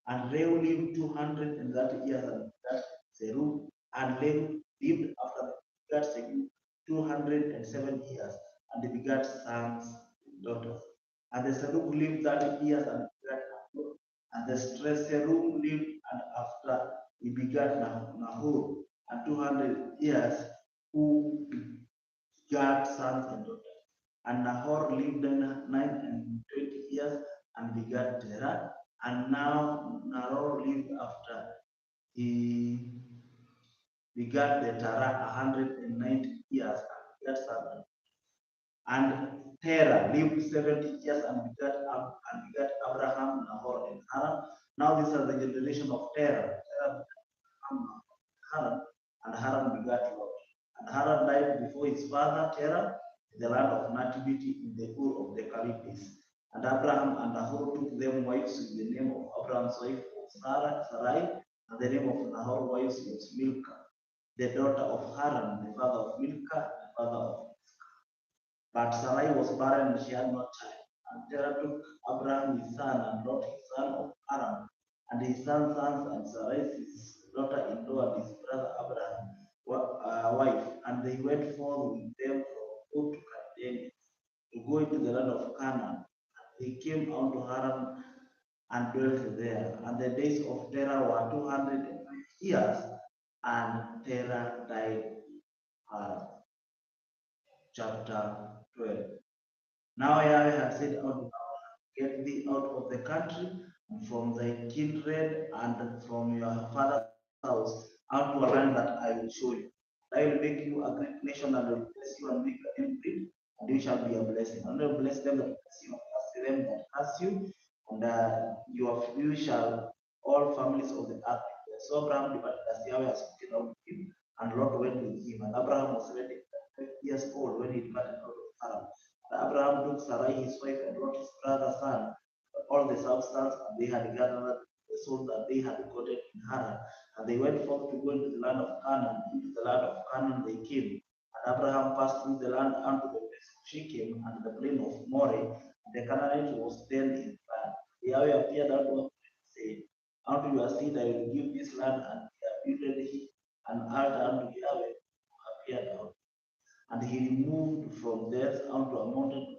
And Reu lived 230 years and begat Serug, and Lev lived after begat Segub 207 years and begat sons and daughters. And the Serug lived 30 years and begat Nahor. And the Serug lived and after he begat Nahor and 200 years, who begat sons and daughters. And Nahor lived 920 years and begat Terah. And now Nahor lived after he begat the Terah 190 years and begat sons. And Terah lived 70 years and begat Abraham, Nahor, and Haran. Now these are the generation of Terah. Terah begat Haran, and Haran begat Lot. And Haran died before his father Terah in the land of nativity in the Ur of the Chaldees. And Abraham and Nahor took them wives with the name of Abraham's wife of Sarai, and the name of Nahor wives was Milcah, the daughter of Haran, the father of Milcah, the father of. But Sarai was barren and she had no child. And Terah took Abraham his son and Lot his son of Haran, and his son's sons and Sarai his daughter-in-law and his brother Abraham wife, and they went forth with them from Ur to Canaan to go into the land of Canaan. They came unto Haran and dwelt there. And the days of Terah were 250 years, and Terah died in Haran. Chapter 12. Now Yahweh had said unto Abraham, get thee out of the country, and from thy kindred, and from your father's house, unto a land that I will show you. I will make you a great nation, and will bless you and make your name great, and you shall be a blessing. And I will bless them that bless you, and curse them that curse you, and you shall all families of the earth be blessed. So Abraham departed as Yahweh had spoken unto him, and Lot went with him. And Abraham was 75 years old when he departed out of Haran. Abraham took Sarai his wife and Lot his brother's son, all the substance, and they had gathered the souls that they had gotten in Haran. And they went forth to go into the land of Canaan. Into the land of Canaan they came. And Abraham passed through the land unto the place of Shechem and the plain of Moreh. And the Canaanite was then in the land. Yahweh appeared unto Abraham and said, unto your seed I will give this land. And he builded an altar unto Yahweh who appeared out. And he removed from thence unto a mountain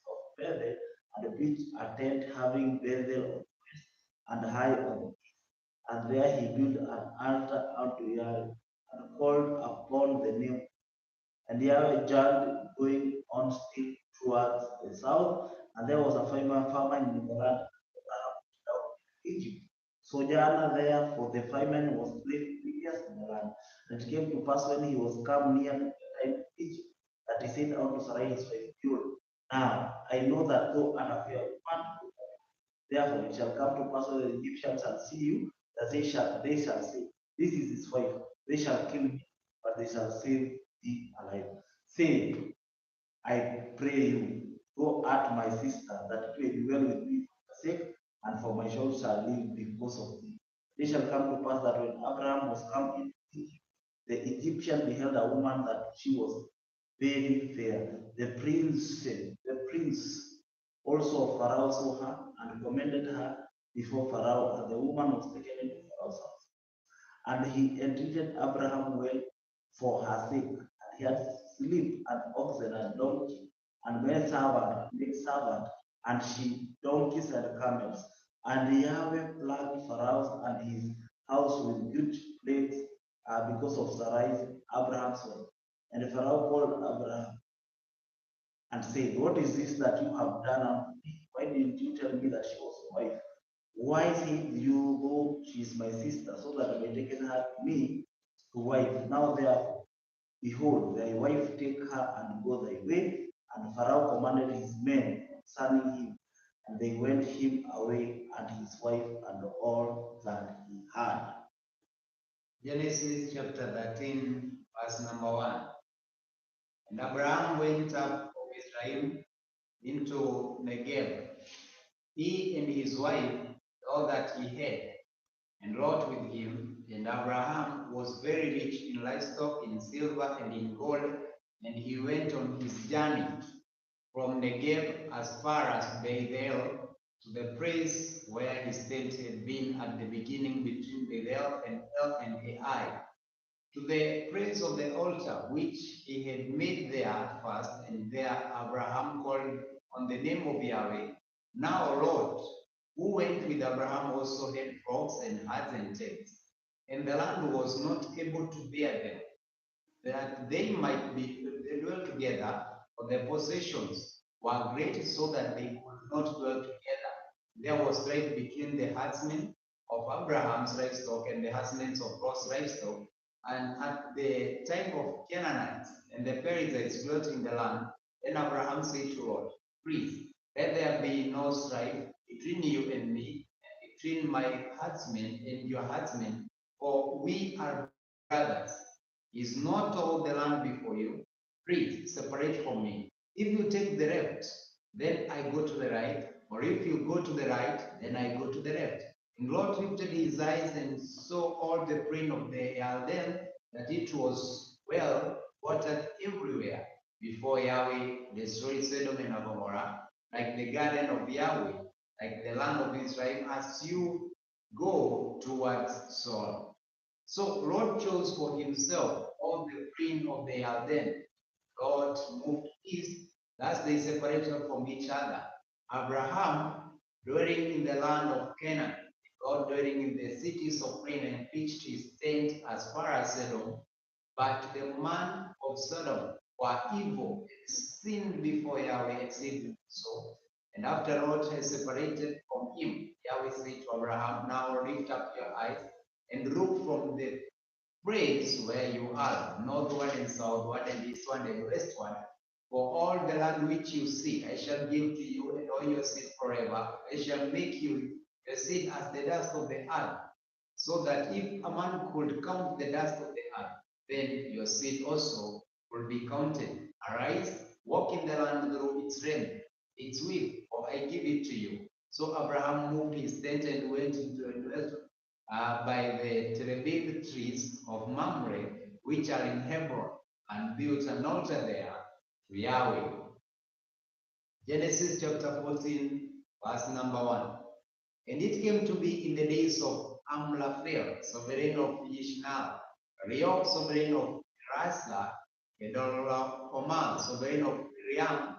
of Bethel, and pitched a tent having Bethel on the west and high on the east. And there he built an altar unto Yahweh, and called upon the name. And Yahweh journeyed going on still towards the south, and there was a famine in the land of Abraham down in Egypt. Sojourner there, for the famine was 3 years in the land. And it came to pass when he was come near to the time of Egypt, that he said unto Sarai his wife, behold, now I know that thou art a fair woman. Therefore it shall come to pass when the Egyptians shall see you, that they shall say, this is his wife. They shall kill me, but they shall save thee alive. Say, I pray you, go at my sister, that it may be well with me for her sake, and for my soul shall live because of thee. It shall come to pass that when Abraham was come into Egypt, the Egyptian beheld a woman that she was very fair. The prince also of Pharaoh saw her and commended her before Pharaoh, and the woman was taken into Pharaoh's house. And he entreated Abraham well for her sake. And he had sleep and oxen and donkey, and men servant and maid servant, and sheep, donkeys and camels. And Yahweh plagued Pharaoh and his house with huge plagues because of Sarai, Abraham's wife. And Pharaoh called Abraham and said, what is this that you have done unto me? Why didn't you tell me that she was your wife? Why said you, go, she is my sister, so that I may take her to me to wife? Now therefore, behold, thy wife, take her and go thy way. And Pharaoh commanded his men concerning him, and they went him away, and his wife, and all that he had. Genesis chapter 13, verse number 1. And Abraham went up from Israel into Negev, he and his wife, all that he had, and Lot with him. And Abraham was very rich in livestock, in silver, and in gold, and he went on his journey. from Negev as far as Bethel to the place where his tent had been at the beginning between Bethel and El and Ai, to the place of the altar which he had made there at first, and there Abraham called on the name of Yahweh. Now Lot, who went with Abraham, also had flocks and herds and tents, and the land was not able to bear them, that they might be dwell together, for their possessions were great, so that they could not dwell together. There was strife between the herdsmen of Abraham's livestock and the herdsmen of Lot's livestock. And at the time of Canaanites and the Perizzites dwelt in the land, then Abraham said to Lot, please, let there be no strife between you and me, and between my herdsmen and your herdsmen, for we are brothers. Is not all the land before you? Please separate from me. If you take the left, then I go to the right, or if you go to the right, then I go to the left. And Lot lifted his eyes and saw all the plain of the Jordan, that it was well watered everywhere. Before Yahweh destroyed Sodom and Gomorrah, like the garden of Yahweh, like the land of Israel, as you go towards Sodom. So Lot chose for himself all the plain of the Jordan. God moved east, thus they separated from each other. Abraham dwelling in the land of Canaan, God dwelling in the cities of plain, and pitched his tent as far as Sodom. But the man of Sodom were evil and sinned before Yahweh exceedingly so. And after Lot had separated from him, Yahweh said to Abraham, now lift up your eyes and look from the place where you are, northward and southward, and eastward and westward. For all the land which you see, I shall give to you and all your seed forever. I shall make you your seed as the dust of the earth, so that if a man could count the dust of the earth, then your seed also will be counted. Arise, walk in the land through its length, its width, for I give it to you. So Abraham moved his tent and went into a dwelt by the terebinth trees of Mamre, which are in Hebron, and built an altar there to Yahweh. Genesis chapter 14, verse number 1. And it came to be in the days of Amraphel, sovereign of Yishmael, Reob, sovereign of Rasa, Kedorlaomer, sovereign of Miriam,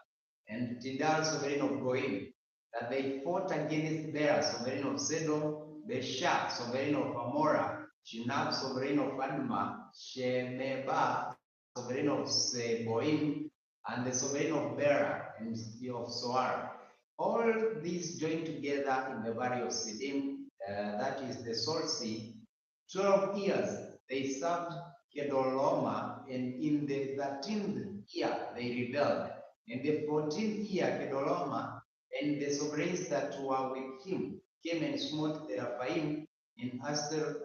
and Tidal, sovereign of Goim, that they fought against Bera, sovereign of Sedom, Besha, sovereign of Amorah, Shinab, sovereign of Admah, Shemeba, sovereign of Seboim, and the sovereign of Bera, and of Soar. All these joined together in the valley of Siddim, that is the Salt Sea. 12 years they served Kedorlaomer, and in the 13th year they rebelled. In the 14th year, Kedorlaomer and the sovereigns that were with him came and smote the Rephaim in Asteroth,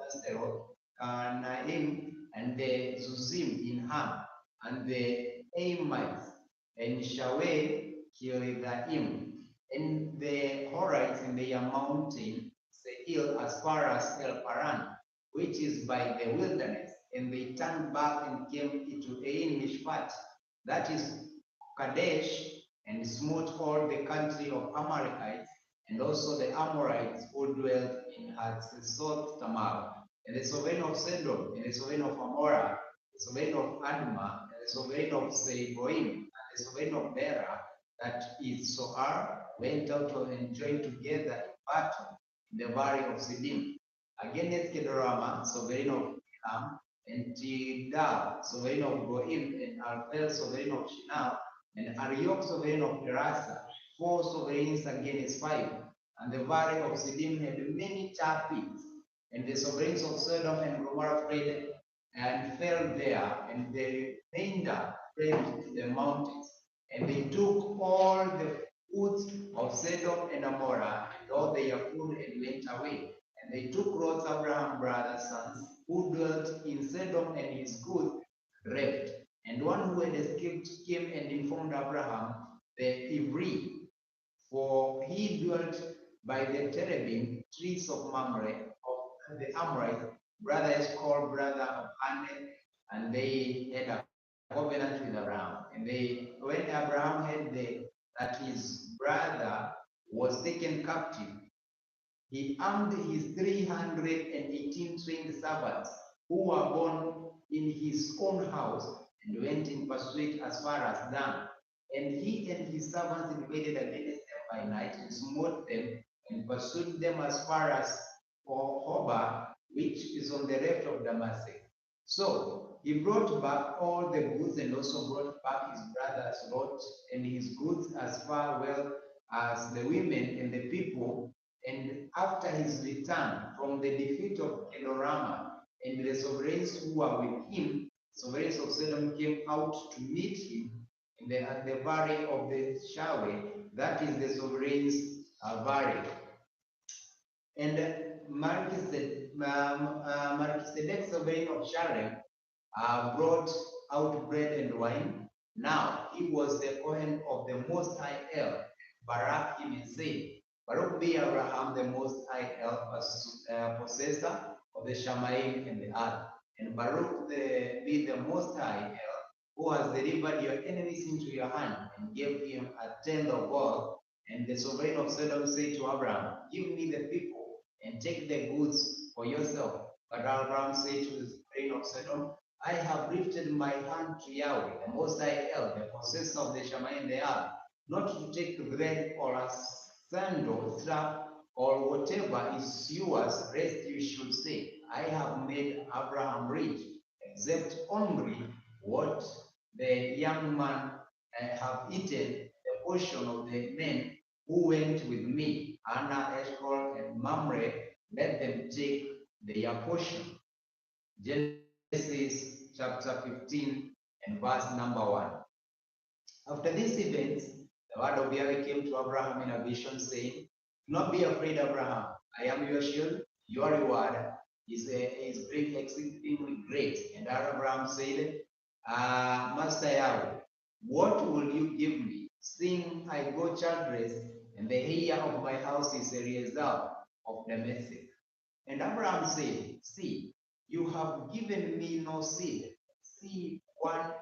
Naim, and the Zuzim in Ham, and the Amites, and Shaweh, Kiriathaim, and the Horites in their mountain Seir as far as El Paran, which is by the wilderness. And they turned back and came into Ein Mishpat, that is Kadesh, and smote all the country of Amalekites, and also the Amorites who dwelt in Hatzesoth Tamar, and the sovereign of Sedom, and the sovereign of Amorah, the sovereign of Admah, and the sovereign of Seboim, and the sovereign of Bera, that is Soar, went out and joined together in battle in the valley of Siddim, against Kedorama, sovereign of Elam, and Tidal, sovereign of Goim, and Alphel, sovereign of Shinar, and Ariok, sovereign of Terasa, 4 sovereigns against 5. And the valley of Siddim had many tar pits, and the sovereigns of Sodom and Gomorrah fled and fell there, and the remainder fled to the mountains. And they took all the foods of Sodom and Gomorrah, and all their food, and went away. And they took Lot's Abraham's brother's sons, who dwelt in Sodom, and his goods left. And one who had escaped came and informed Abraham the Ivri, for he dwelt by the terebinth trees of Mamre, of the Amorites, brother is called brother of Anak, and they had a covenant with Abraham. And when Abraham had the that his brother was taken captive, he armed his 318 trained servants who were born in his own house and went in pursuit as far as Dan. And he and his servants invaded against them by night and smote them and pursued them as far as Hobah, which is on the left of Damascus. So he brought back all the goods and also brought back his brother's Lot and his goods as far well as the women and the people. And after his return from the defeat of Kedorama and the sovereigns who were with him, sovereigns of Sodom came out to meet him at the valley of the Shawe, that is the sovereigns' valley. And Melchizedek, sovereign of Shalem, brought out bread and wine. Now he was the Kohen of the Most High El. Barak him and said, Baruch be Abraham, the Most High El, possessor of the Shamayim and the earth. And Baruch be the Most High El, who has delivered your enemies into your hand and gave him a tenth of all. And the sovereign of Sodom said to Abraham, give me the people and take the goods for yourself. But Abraham said to the sovereign of Sodom, I have lifted my hand to Yahweh, the Most High El, the possessor of the Shamayim and the earth, not to take bread or a sandal strap or whatever is yours, lest you should say, I have made Abraham rich, except only what the young man have eaten, the portion of the men who went with me, Anna, Eshcol, and Mamre, let them take their portion. Genesis chapter 15 and verse number 1. After these events, the word of Yahweh came to Abraham in a vision, saying, do not be afraid, Abraham. I am your shield. Your reward is great, exceedingly great. And Abraham said, Master Yahweh, what will you give me, seeing I go childless, and the heir of my house is Eliezer of Damascus? And Abraham said, see, you have given me no seed. See, one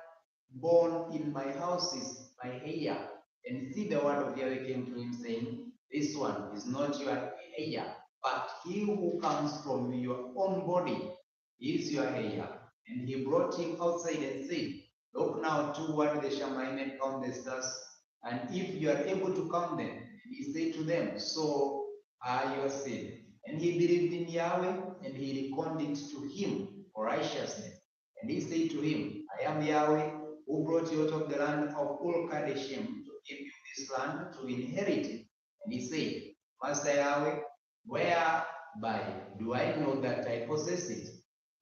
born in my house is my heir. And see, the word of Yahweh came to him, saying, this one is not your heir, but he who comes from your own body is your heir. And he brought him outside and said, look now toward the Shamayim and count the stars, and if you are able to count them. And he said to them, so are your seed. And he believed in Yahweh, and he reckoned it to him for righteousness. And he said to him, I am Yahweh, who brought you out of the land of Ur Kadeshim to give you this land to inherit it. And he said, Master Yahweh, whereby do I know that I possess it?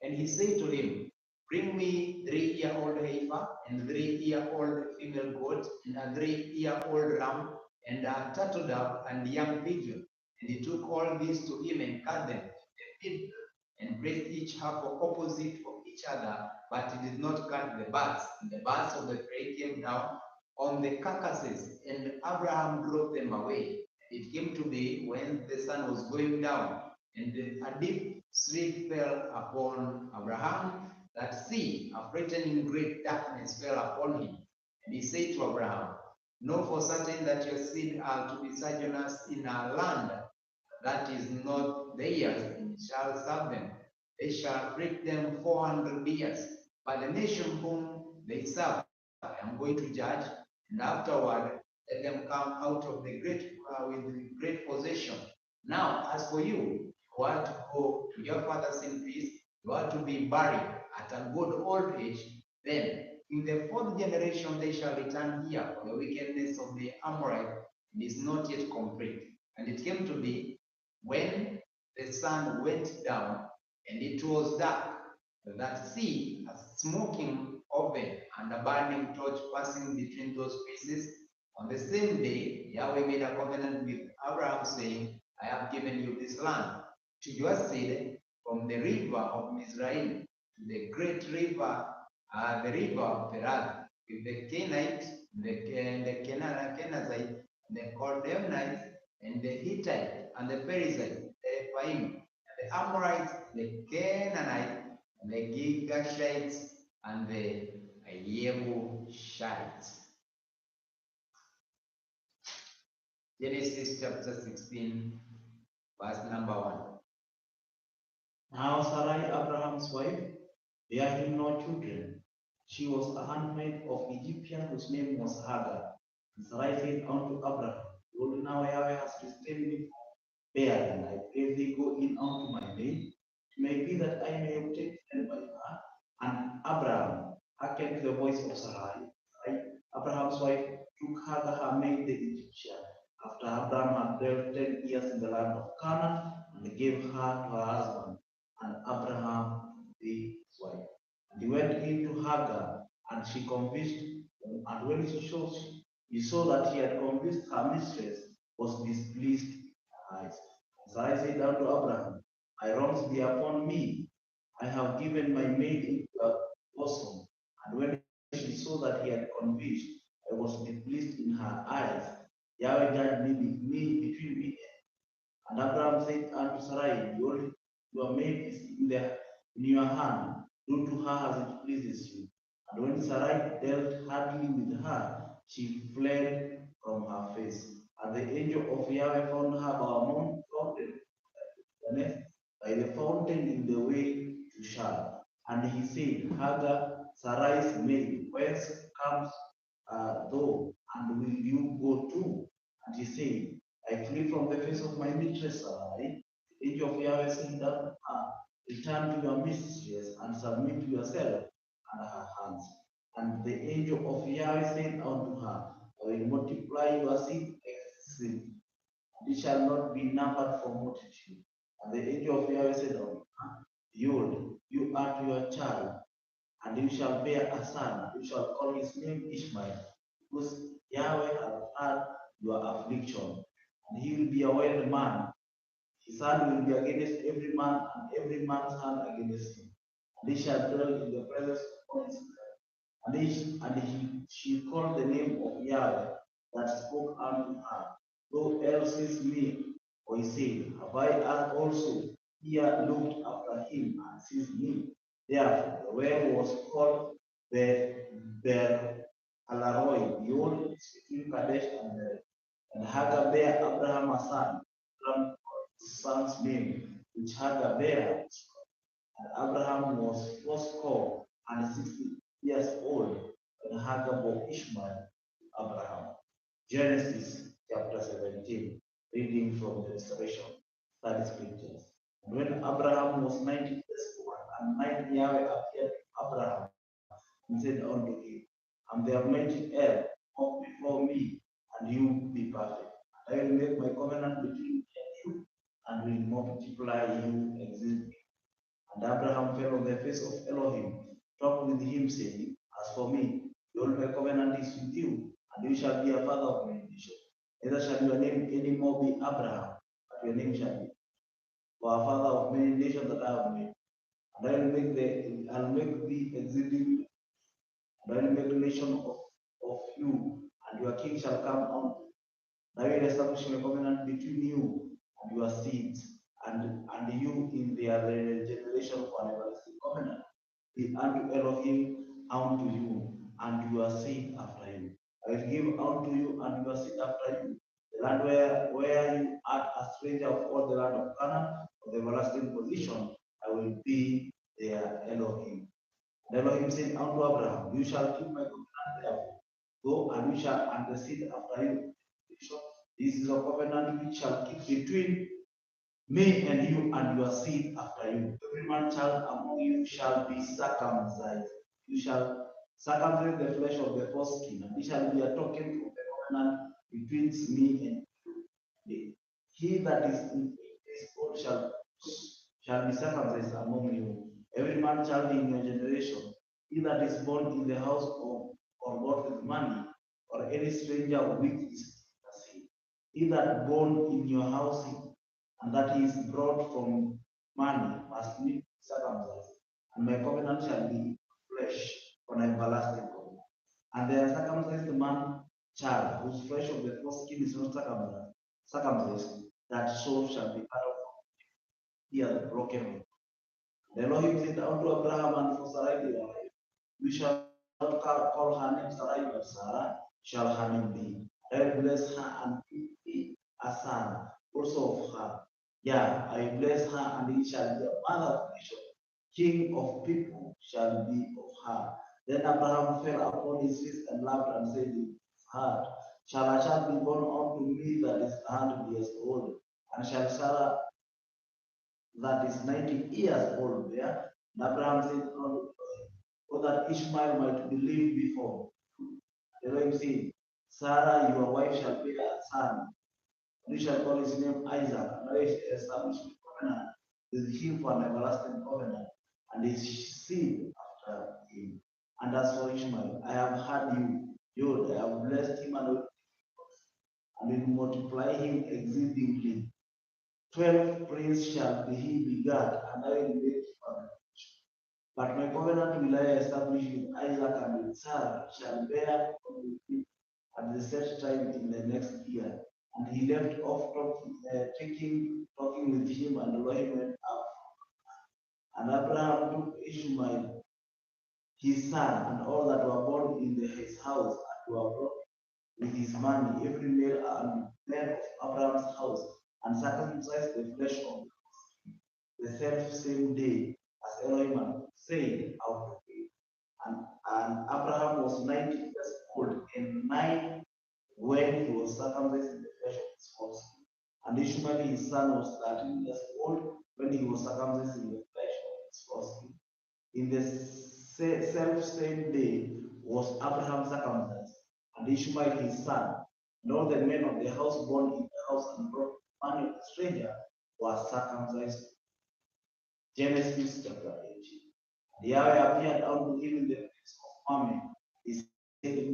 And he said to him, bring me 3-year-old heifer, and 3-year-old female goat, and a 3-year-old ram, and a turtle dove, and young pigeon. And he took all these to him and cut them in the middle, and placed each half opposite of each other, but he did not cut the butts. And the butts of the prey came down on the carcasses, and Abraham drove them away. It came to be when the sun was going down, and a deep sleep fell upon Abraham, that see, a threatening great darkness fell upon him. And he said to Abraham, know for certain that your seed are to be sojourners in a land that is not theirs, and shall serve them. They shall afflict them 400 years. But the nation whom they serve, I am going to judge, and afterward let them come out of the great with the great possession. Now, as for you, you are to go to your fathers in peace. You are to be buried at a good old age. Then, in the fourth generation, they shall return here, for the wickedness of the Amorite is not yet complete. And it came to be when the sun went down and it was dark, that see a smoking oven and a burning torch passing between those pieces. On the same day, Yahweh made a covenant with Abraham, saying, I have given you this land to your seed from the river of Mizraim to the great river, the river of Peraz, with the Canaanite, the Canaanite, the Chaldeanite, and the Hittite, and the Perizzite, the Ephraim, the Amorites, the Canaanite, and the Girgashites, and the Jebusites. Genesis chapter 16, verse number 1. Now Sarai, Abraham's wife, bare him no children. She was a handmaid of Egyptian whose name was Hagar. And Sarai said unto Abraham, Behold, now Yahweh has restrained me from bearing. I pray thee go in unto my maid. It may be that I may obtain children by her. And Abraham hearkened to the voice of Sarai. Sarai, Abraham's wife, took Hagar her maid the Egyptian. After Abraham had dwelt 10 years in the land of Canaan, and gave her to her husband and Abraham his wife. And he went in to Hagar, and she convinced him. And when he saw that he had convinced her mistress, was displeased in her eyes. Sarai said unto Abraham, My wrongs be upon me. I have given my maid into your bosom. And when she saw that he had convinced, I was displeased in her eyes. Yahweh judge me between me and Abraham said unto Sarai, Behold, your maid is in your hand. Do to her as it pleases you. And when Sarai dealt hardly with her, she fled from her face. And the angel of Yahweh found her by a mountain by the fountain in the way to Shur. And he said, Hagar, Sarai's maid, whence comes thou, and will you go to? And he said, I flee from the face of my mistress Sarai. The angel of Yahweh said unto her, Return to your mistress and submit yourself under her hands. And the angel of Yahweh said unto her, I will multiply your seed exceedingly, and it shall not be numbered for multitude. And the angel of Yahweh said unto her, Behold, you are to your child, and you shall bear a son, and you shall call his name Ishmael, because Yahweh hath heard your affliction, and he will be a wild man. His hand will be against every man, and every man's hand against him. And he shall dwell in the presence of all Israel. She called the name of Yahweh that spoke unto her. Who else is me? For he said, Have I also here looked after him and sees me? Therefore, the well was called Ber Alaroi, the old between Kadesh and Beret. And Hagar bare Abraham a son, Abraham his son's name, which Hagar bare. And Abraham was fourscore and 60 years old when Hagar bore Ishmael to Abraham. Genesis chapter 17, reading from the Restoration, study scriptures. And when Abraham was 90 years old, and 90 Yahweh appeared to Abraham and said unto him, I'm the Almighty El, walk before me, and you be perfect. And I will make my covenant between me and you, and will multiply you exceedingly. And Abraham fell on the face of Elohim, talked with him, saying, As for me, behold, my covenant is with you, and you shall be a father of many nations. Neither shall your name any more be Abraham, but your name shall be for a father of many nations that I have made. And I'll make thee exceeding, and I will make a nation of you, and your king shall come on. I will establish my covenant between you and your seeds, and you in their generation for an everlasting covenant. Be unto Elohim, unto you, and your seed after you. I will give unto you and your seed after you the land where you are a stranger of all the land of Canaan, of the everlasting position. I will be their Elohim. And Elohim said unto Abraham, You shall keep my covenant therefore. Go and you shall and the seed after you. This is a covenant which shall keep between me and you and your seed after you. Every man child among you shall be circumcised. You shall circumcise the flesh of the foreskin, and it shall be a token of the covenant between me and you. He that is in this old shall be circumcised among you. Every man child in your generation, he that is born in the house of or bought with money, or any stranger with his seed. He that born in your house and that is brought from money must be circumcised. And my covenant shall be flesh for an everlasting covenant. And the uncircumcised man child, whose flesh of the foreskin is not circumcised, that soul shall be cut off. He has broken. The Elohim said unto Abraham and for Sarai the wife, You shall not call her name Sarai, but Sarah shall her name be. I will bless her and keep thee, a son also of her. Yeah, I bless her, and he shall be a mother of nations. King of people shall be of her. Then Abraham fell upon his face and laughed and said in his heart, shall a child be born unto me that is 100 years old? And shall Sarah that is 90 years old bear? And Abraham said, so that Ishmael might believe before. The Lord said, Sarah, your wife, shall bear a son, and you shall call his name Isaac, and I shall establish a covenant with him for an everlasting covenant, and his seed after him. And as for Ishmael, I have heard you, Lord, I have blessed him and will multiply him exceedingly. 12 princes shall he begat, and I will make him a but my covenant will I establish with Isaac and with Sarah shall bear with him at the set time in the next year. And he left off talking with him, and Elohim went up. And Abraham took Ishmael, his son, and all that were born in his house, and were brought with his money, every male and man of Abraham's house, and circumcised the flesh of the self same day, as Elohim had said out of it. And Abraham was 90 years old and 9 when he was circumcised in the flesh of his foreskin. And Ishmael his son was 13 years old when he was circumcised in the flesh of his foreskin. In the self same day was Abraham circumcised, and Ishmael his son, and all the men of the house born in the house and brought money of the stranger were circumcised. Genesis chapter 18. And Yahweh appeared unto him in the place of Mamre. He said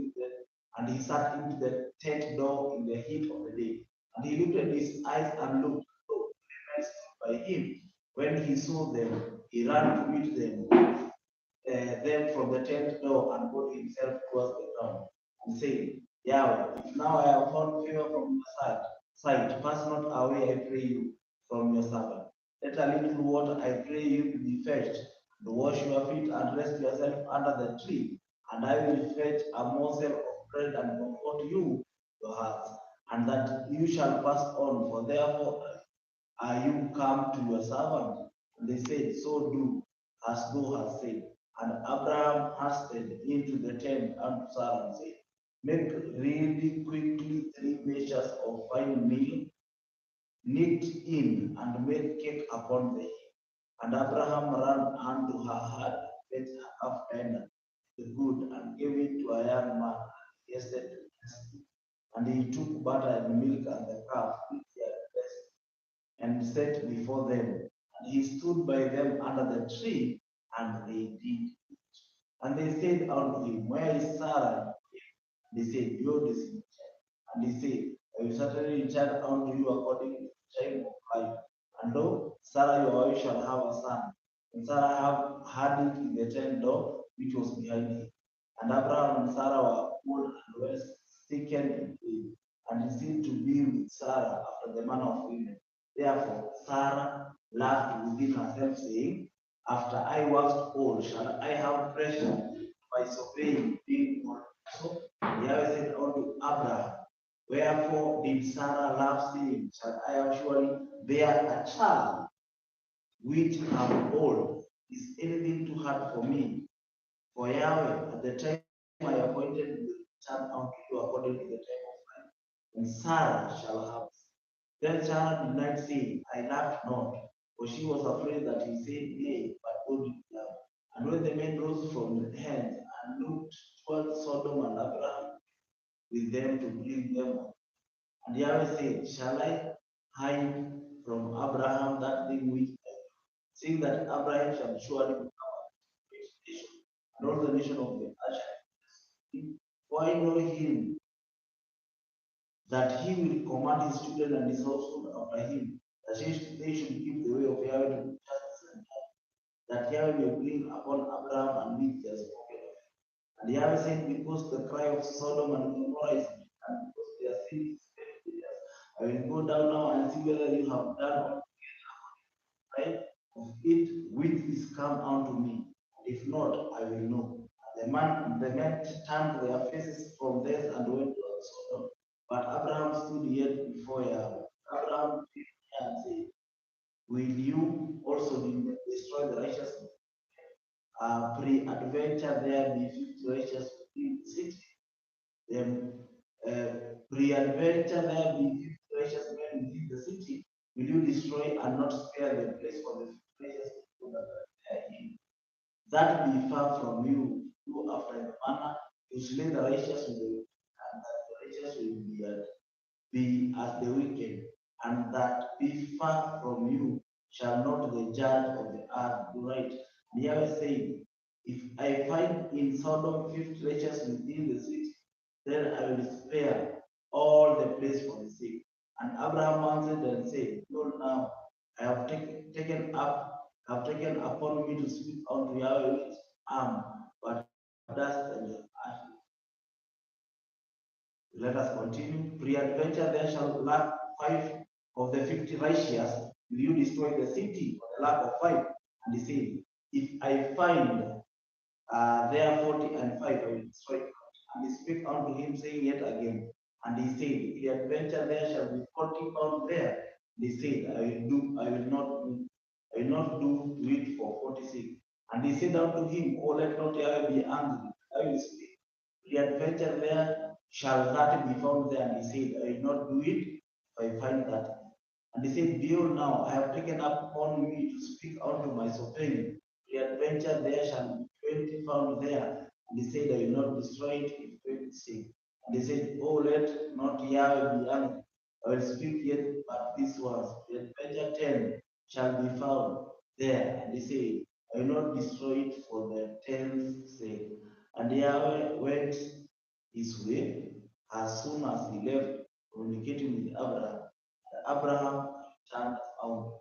and he sat into the tent door in the heat of the day. And he lifted his eyes and looked, lo, the men stood by him. When he saw them, he ran to meet them from the tent door and put himself towards the ground and said, Yahweh, if now I have found favor from your sight, pass not away, I pray you, from your servant. Let a little water, I pray you, be fetched, and wash your feet and rest yourself under the tree, and I will fetch a morsel of bread and comfort you, your hearts, and that you shall pass on, for therefore are you come to your servant? And they said, so do, as thou hast said. And Abraham hastened into the tent unto Sarah and said, make really quickly 3 measures of fine meal, knead in, and make cake upon the heap. And Abraham ran unto her hut, fetched a half tender, the good, and gave it to a young man, and hasted to dress it. And he took butter and milk and the calf, which he had dressed, and set before them. And he stood by them under the tree, and they did. And they said unto him, where is Sarah? They said, behold, is in child. And he said, I will certainly return unto you according to the time of life. And lo, Sarah your wife shall have a son. And Sarah had it in the tent door which was behind him. And Abraham and Sarah were old and were stricken in age. And he seemed to be with Sarah after the manner of women. Therefore Sarah laughed within herself, saying, after I waxed old, shall I have pleasure by disobeying, being old? So Yahweh said unto Abraham, wherefore did Sarah laugh, saying, shall I have surely bear a child which am old? Is anything too hard for me? For Yahweh, at the time I appointed, will return unto you according to the time of life, and Sarah shall have. Then Sarah denied, saying, I laughed not, for she was afraid that he said, nay, but God did laugh. And when the men rose from the hands and looked toward Sodom and Abraham with them to bring them up, and Yahweh said, shall I hide from Abraham that thing which I do, seeing that Abraham shall surely become a great nation, and all the nation of the earth shall be blessed. For I know him that he will command his children and his household after him, that they should keep the way of Yahweh to do justice and that Yahweh may bring upon Abraham and meet their spoken of. And Yahweh said, because the cry of Sodom and Gomorrah is great, and because their sin is very serious, I will go down now and see whether you have done right of it which is come unto me. If not, I will know. And the men turned their faces from thence and went to Sodom. But Abraham stood yet before Yahweh. Abraham came near and said, will you also destroy the righteous? Pre-adventure there be 50 righteous within the city. Then pre-adventure there be 50 righteous men within the city. Will you destroy and not spare the place for the 50 righteous people that are therein? That be far from you, do after the manner you slay the righteous with the wicked, and that the righteous will be as the wicked, and that be far from you shall not the judge of the earth do right. And Yahweh said, if I find in Sodom 50 righteous within the city, then I will spare all the place for the sick. And Abraham answered and said, Lord, now I have taken upon me to speak unto Yahweh with arm, but dust and ashes. Let us continue. Pre-adventure there shall lack 5 of the 50 righteous. Will you destroy the city for the lack of 5? And he said, if I find there 40 and 5, I will destroy it. And he spake unto him, saying yet again. And he said, peradventure there shall be 40 found there. And he said, I will not do it for 46. And he said unto him, oh, let not Yahweh be angry. I will speak. Peradventure there shall that be found there. And he said, I will not do it if I find that. And he said, behold, now I have taken upon me to speak unto my sovereign. Peradventure there shall be 20 found there. And he said, I will not destroy it if 26. And he said, oh, let not Yahweh be angry. I will speak yet but these words. Peradventure 10 shall be found there. And he said, I will not destroy it for the 10's sake. And Yahweh went his way as soon as he left communicating with Abraham. Abraham turned out.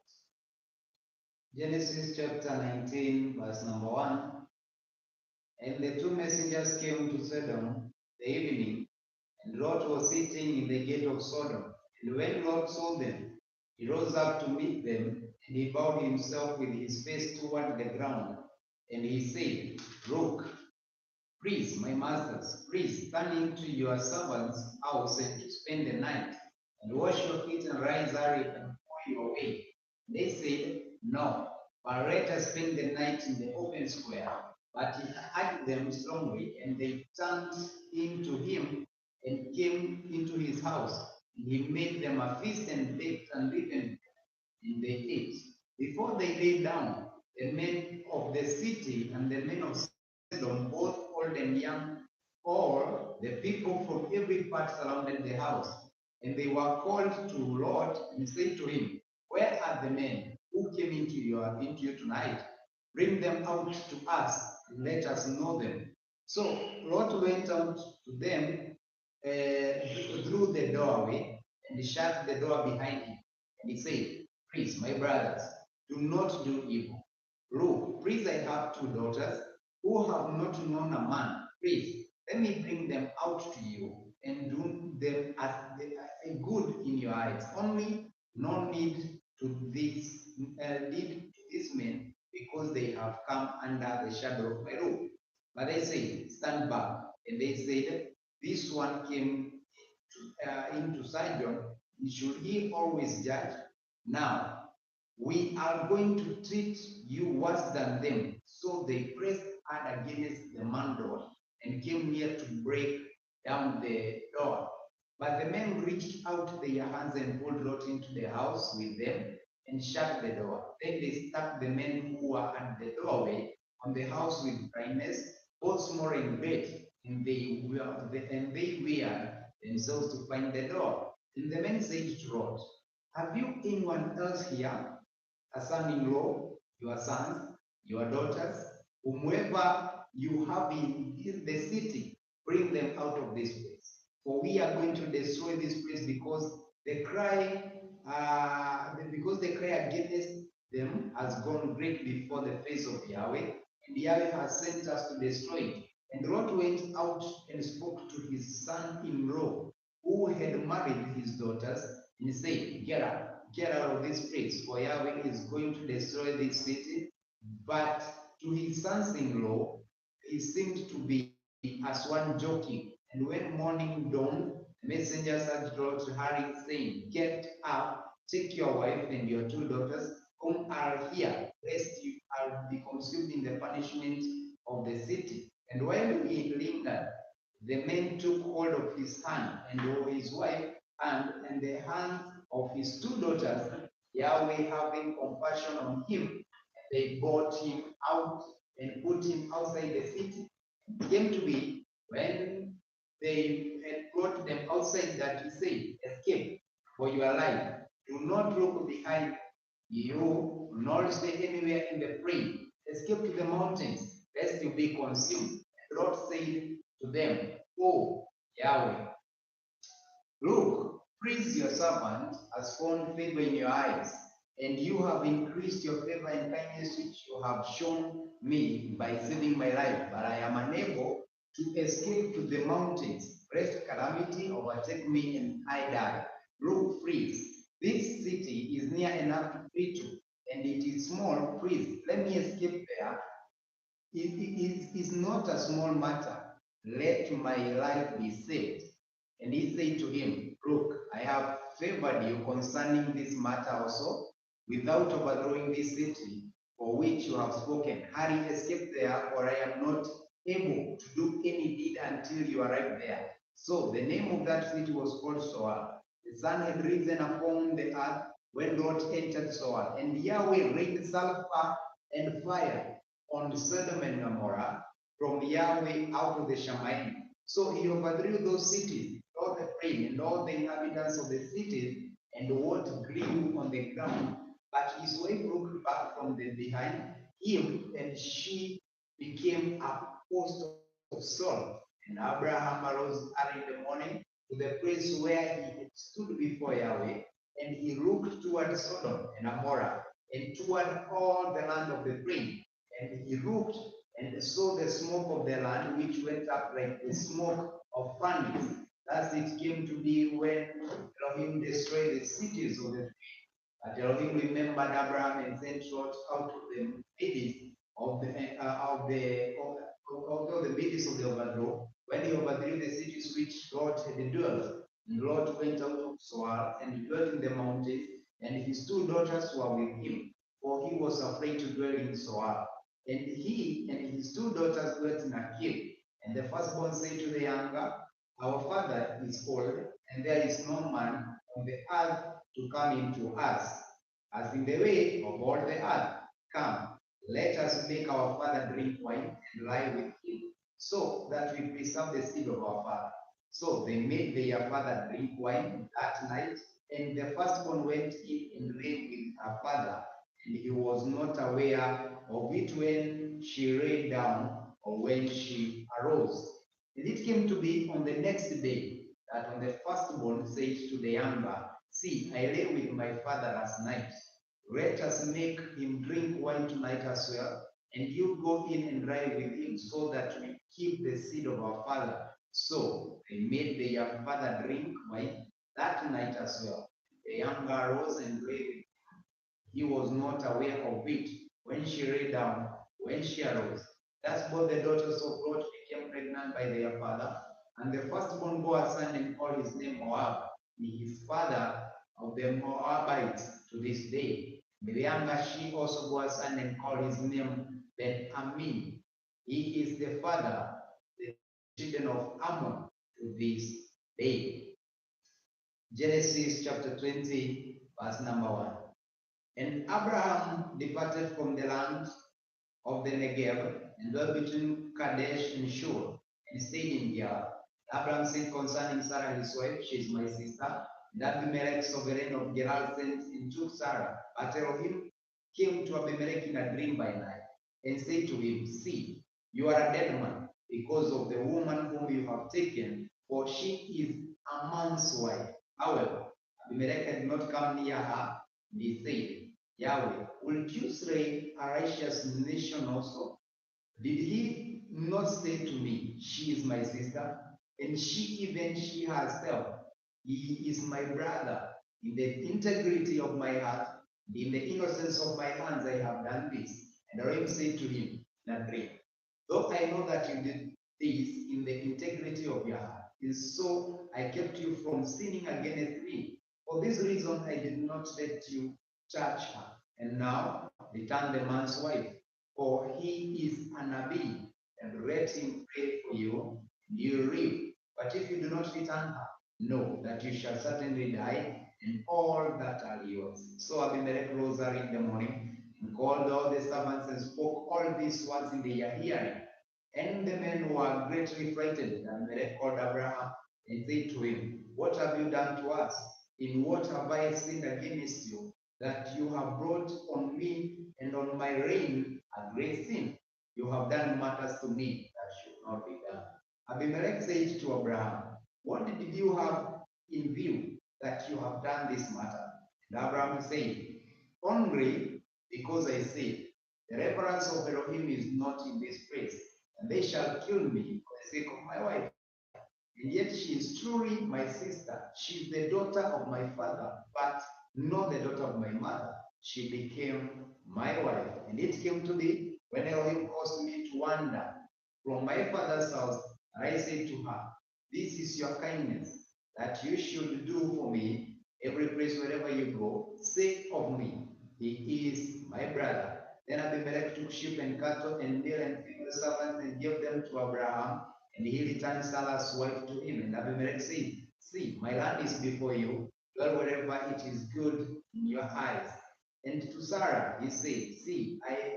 Genesis chapter 19, verse number 1. And the two messengers came to Sodom the evening, and Lot was sitting in the gate of Sodom. And when Lot saw them, he rose up to meet them, and he bowed himself with his face toward the ground. And he said, look, please, my masters, please turn into your servant's house and to spend the night, and wash your feet and rise early and go your way. They said, no, but let us spend the night in the open square. But he urged them strongly, and they turned into him and came into his house. And he made them a feast and baked unleavened, and they ate. Before they lay down, the men of the city and the men of Sodom, both old and young, all the people from every part surrounded the house. And they were called to Lot and said to him, where are the men who came into you tonight? Bring them out to us and let us know them. So Lot went out to them through the doorway and he shut the door behind him. And he said, please, my brothers, do not do evil. Look, please, I have 2 daughters who have not known a man. Please, let me bring them out to you and do them as a good in your eyes. Only no need to lead these men because they have come under the shadow of my roof. But they said, stand back. And they said, this one came into Sidon, should he always judge? Now, we are going to treat you worse than them. So they pressed hard against the man door and came near to break down the door. But the men reached out their hands and pulled Lot into the house with them and shut the door. Then they struck the men who were at the doorway on the house with blindness, both small and great, and they were themselves to find the door. And the men said to Lot, have you anyone else here, a son-in-law, your sons, your daughters, whomever you have in the city, bring them out of this place. For we are going to destroy this place because the cry against them has gone great before the face of Yahweh, and Yahweh has sent us to destroy it. And Lot went out and spoke to his son-in-law, who had married his daughters, and said, get out of this place, for Yahweh is going to destroy this city. But to his sons-in-law, he seemed to be as one joking. And when morning dawned, The messenger urged Lot to hurry, saying, "Get up, take your wife and your two daughters whom are here, lest you are be consumed in the punishment of the city." And while he lingered, the men took hold of his hand and of his wife and the hands of his two daughters, Yahweh having compassion on him. They brought him out and put him outside the city. It came to be when they had brought them outside that he said, "Escape for your life. Do not look behind you, nor stay anywhere in the plain. Escape to the mountains, lest you be consumed." The Lord said to them, "Oh, Yahweh, look, praise your servant has found favor in your eyes, and you have increased your favor and kindness which you have shown me by saving my life. But I am unable to escape to the mountains, lest calamity overtake me and I die. Look, freeze. This city is near enough to flee to, and it is small. Please, let me escape there. It is not a small matter. Let my life be saved." And he said to him, "Look, I have favored you concerning this matter also, without overthrowing this city for which you have spoken. Hurry, escape there, for I am not able to do any deed until you arrive there." So the name of that city was called Soar. The sun had risen upon the earth when Lot entered Soar, and Yahweh rained sulfur and fire on Sodom and Gomorrah from Yahweh out of the Shamayim. So he overthrew those cities, all the plain, and all the inhabitants of the cities, and what grew on the ground. But his wife looked back from the behind him, and she became a post of salt. And Abraham arose early in the morning to the place where he had stood before Yahweh, and he looked toward Sodom and Gomorrah, and toward all the land of the plain. And he looked and saw the smoke of the land, which went up like the smoke of furnace. Thus it came to be when Elohim destroyed the cities of the but Elohim remembered Abraham and sent Lot out of the midst of the midst of the overthrow, when he overthrew the cities which Lot had dwelt. And Lot went out of Zoar and dwelt in the mountains, and his two daughters were with him, for he was afraid to dwell in Zoar. And he and his two daughters dwelt in a cave. And the firstborn said to the younger, "Our father is old, and there is no man on the earth to come into us, as in the way of all the earth. Come, let us make our father drink wine and lie with him, so that we preserve the seed of our father." So they made their father drink wine that night, and the firstborn went in and lay with her father, and he was not aware of it when she lay down or when she arose. And it came to be on the next day that when the firstborn said to the younger, "See, I lay with my father last night. Let us make him drink wine tonight as well, and you go in and lie with him, so that we keep the seed of our father." So they made their father drink wine that night as well. The younger arose and lay with him. He was not aware of it when she lay down, when she arose. Thus both the daughters of Lot became pregnant by their father, and the firstborn bore a son and called his name Moab. He is father of the Moabites to this day. The younger she also bore a son and called his name Ben Amin. He is the father of the children of Ammon to this day. Genesis chapter 20, verse number 1. And Abraham departed from the land of the Negev and dwelt between Kadesh and Shur and stayed in Gerar. Abraham said concerning Sarah his wife, "She is my sister." And Abimelech, sovereign of Gerar, sent and took Sarah. But Elohim came to Abimelech in a dream by night and said to him, "See, you are a dead man because of the woman whom you have taken, for she is a man's wife." However, Abimelech had not come near her, and he said, "Yahweh, will you slay a righteous nation also? Did he not say to me, 'She is my sister'? And she herself, 'He is my brother. In the integrity of my heart, in the innocence of my hands, I have done this." And Elohim said to him in a dream, "Though I know that you did this in the integrity of your heart, And so I kept you from sinning against me. For this reason, I did not let you touch her. And now return the man's wife, for he is an Nabi, and let him pray for you, and you live. But if you do not return her, know that you shall certainly die, and all that are yours. So Abimelech rose early in the morning, and called all the servants, and spoke all these words in their hearing. And the men were greatly frightened. And Abimelech called Abraham and said to him, what have you done to us? In what have I sinned against you, that you have brought on me and on my reign a great sin? You have done matters to me that should not be done. Abimelech said to Abraham, what did you have in view that you have done this matter? And Abraham said, only because I said, the reverence of Elohim is not in this place, and they shall kill me for the sake of my wife. And yet she is truly my sister. She is the daughter of my father, but not the daughter of my mother. She became my wife. And it came to be when Elohim caused me to wander from my father's house, and I said to her, this is your kindness, that you should do for me every place wherever you go. Say of me, he is my brother. Then Abimelech took sheep and cattle and male and female servants and gave them to Abraham, and he returned Sarah's wife to him. And Abimelech said, see, my land is before you. Dwell wherever it is good in your eyes. And to Sarah he said, see, I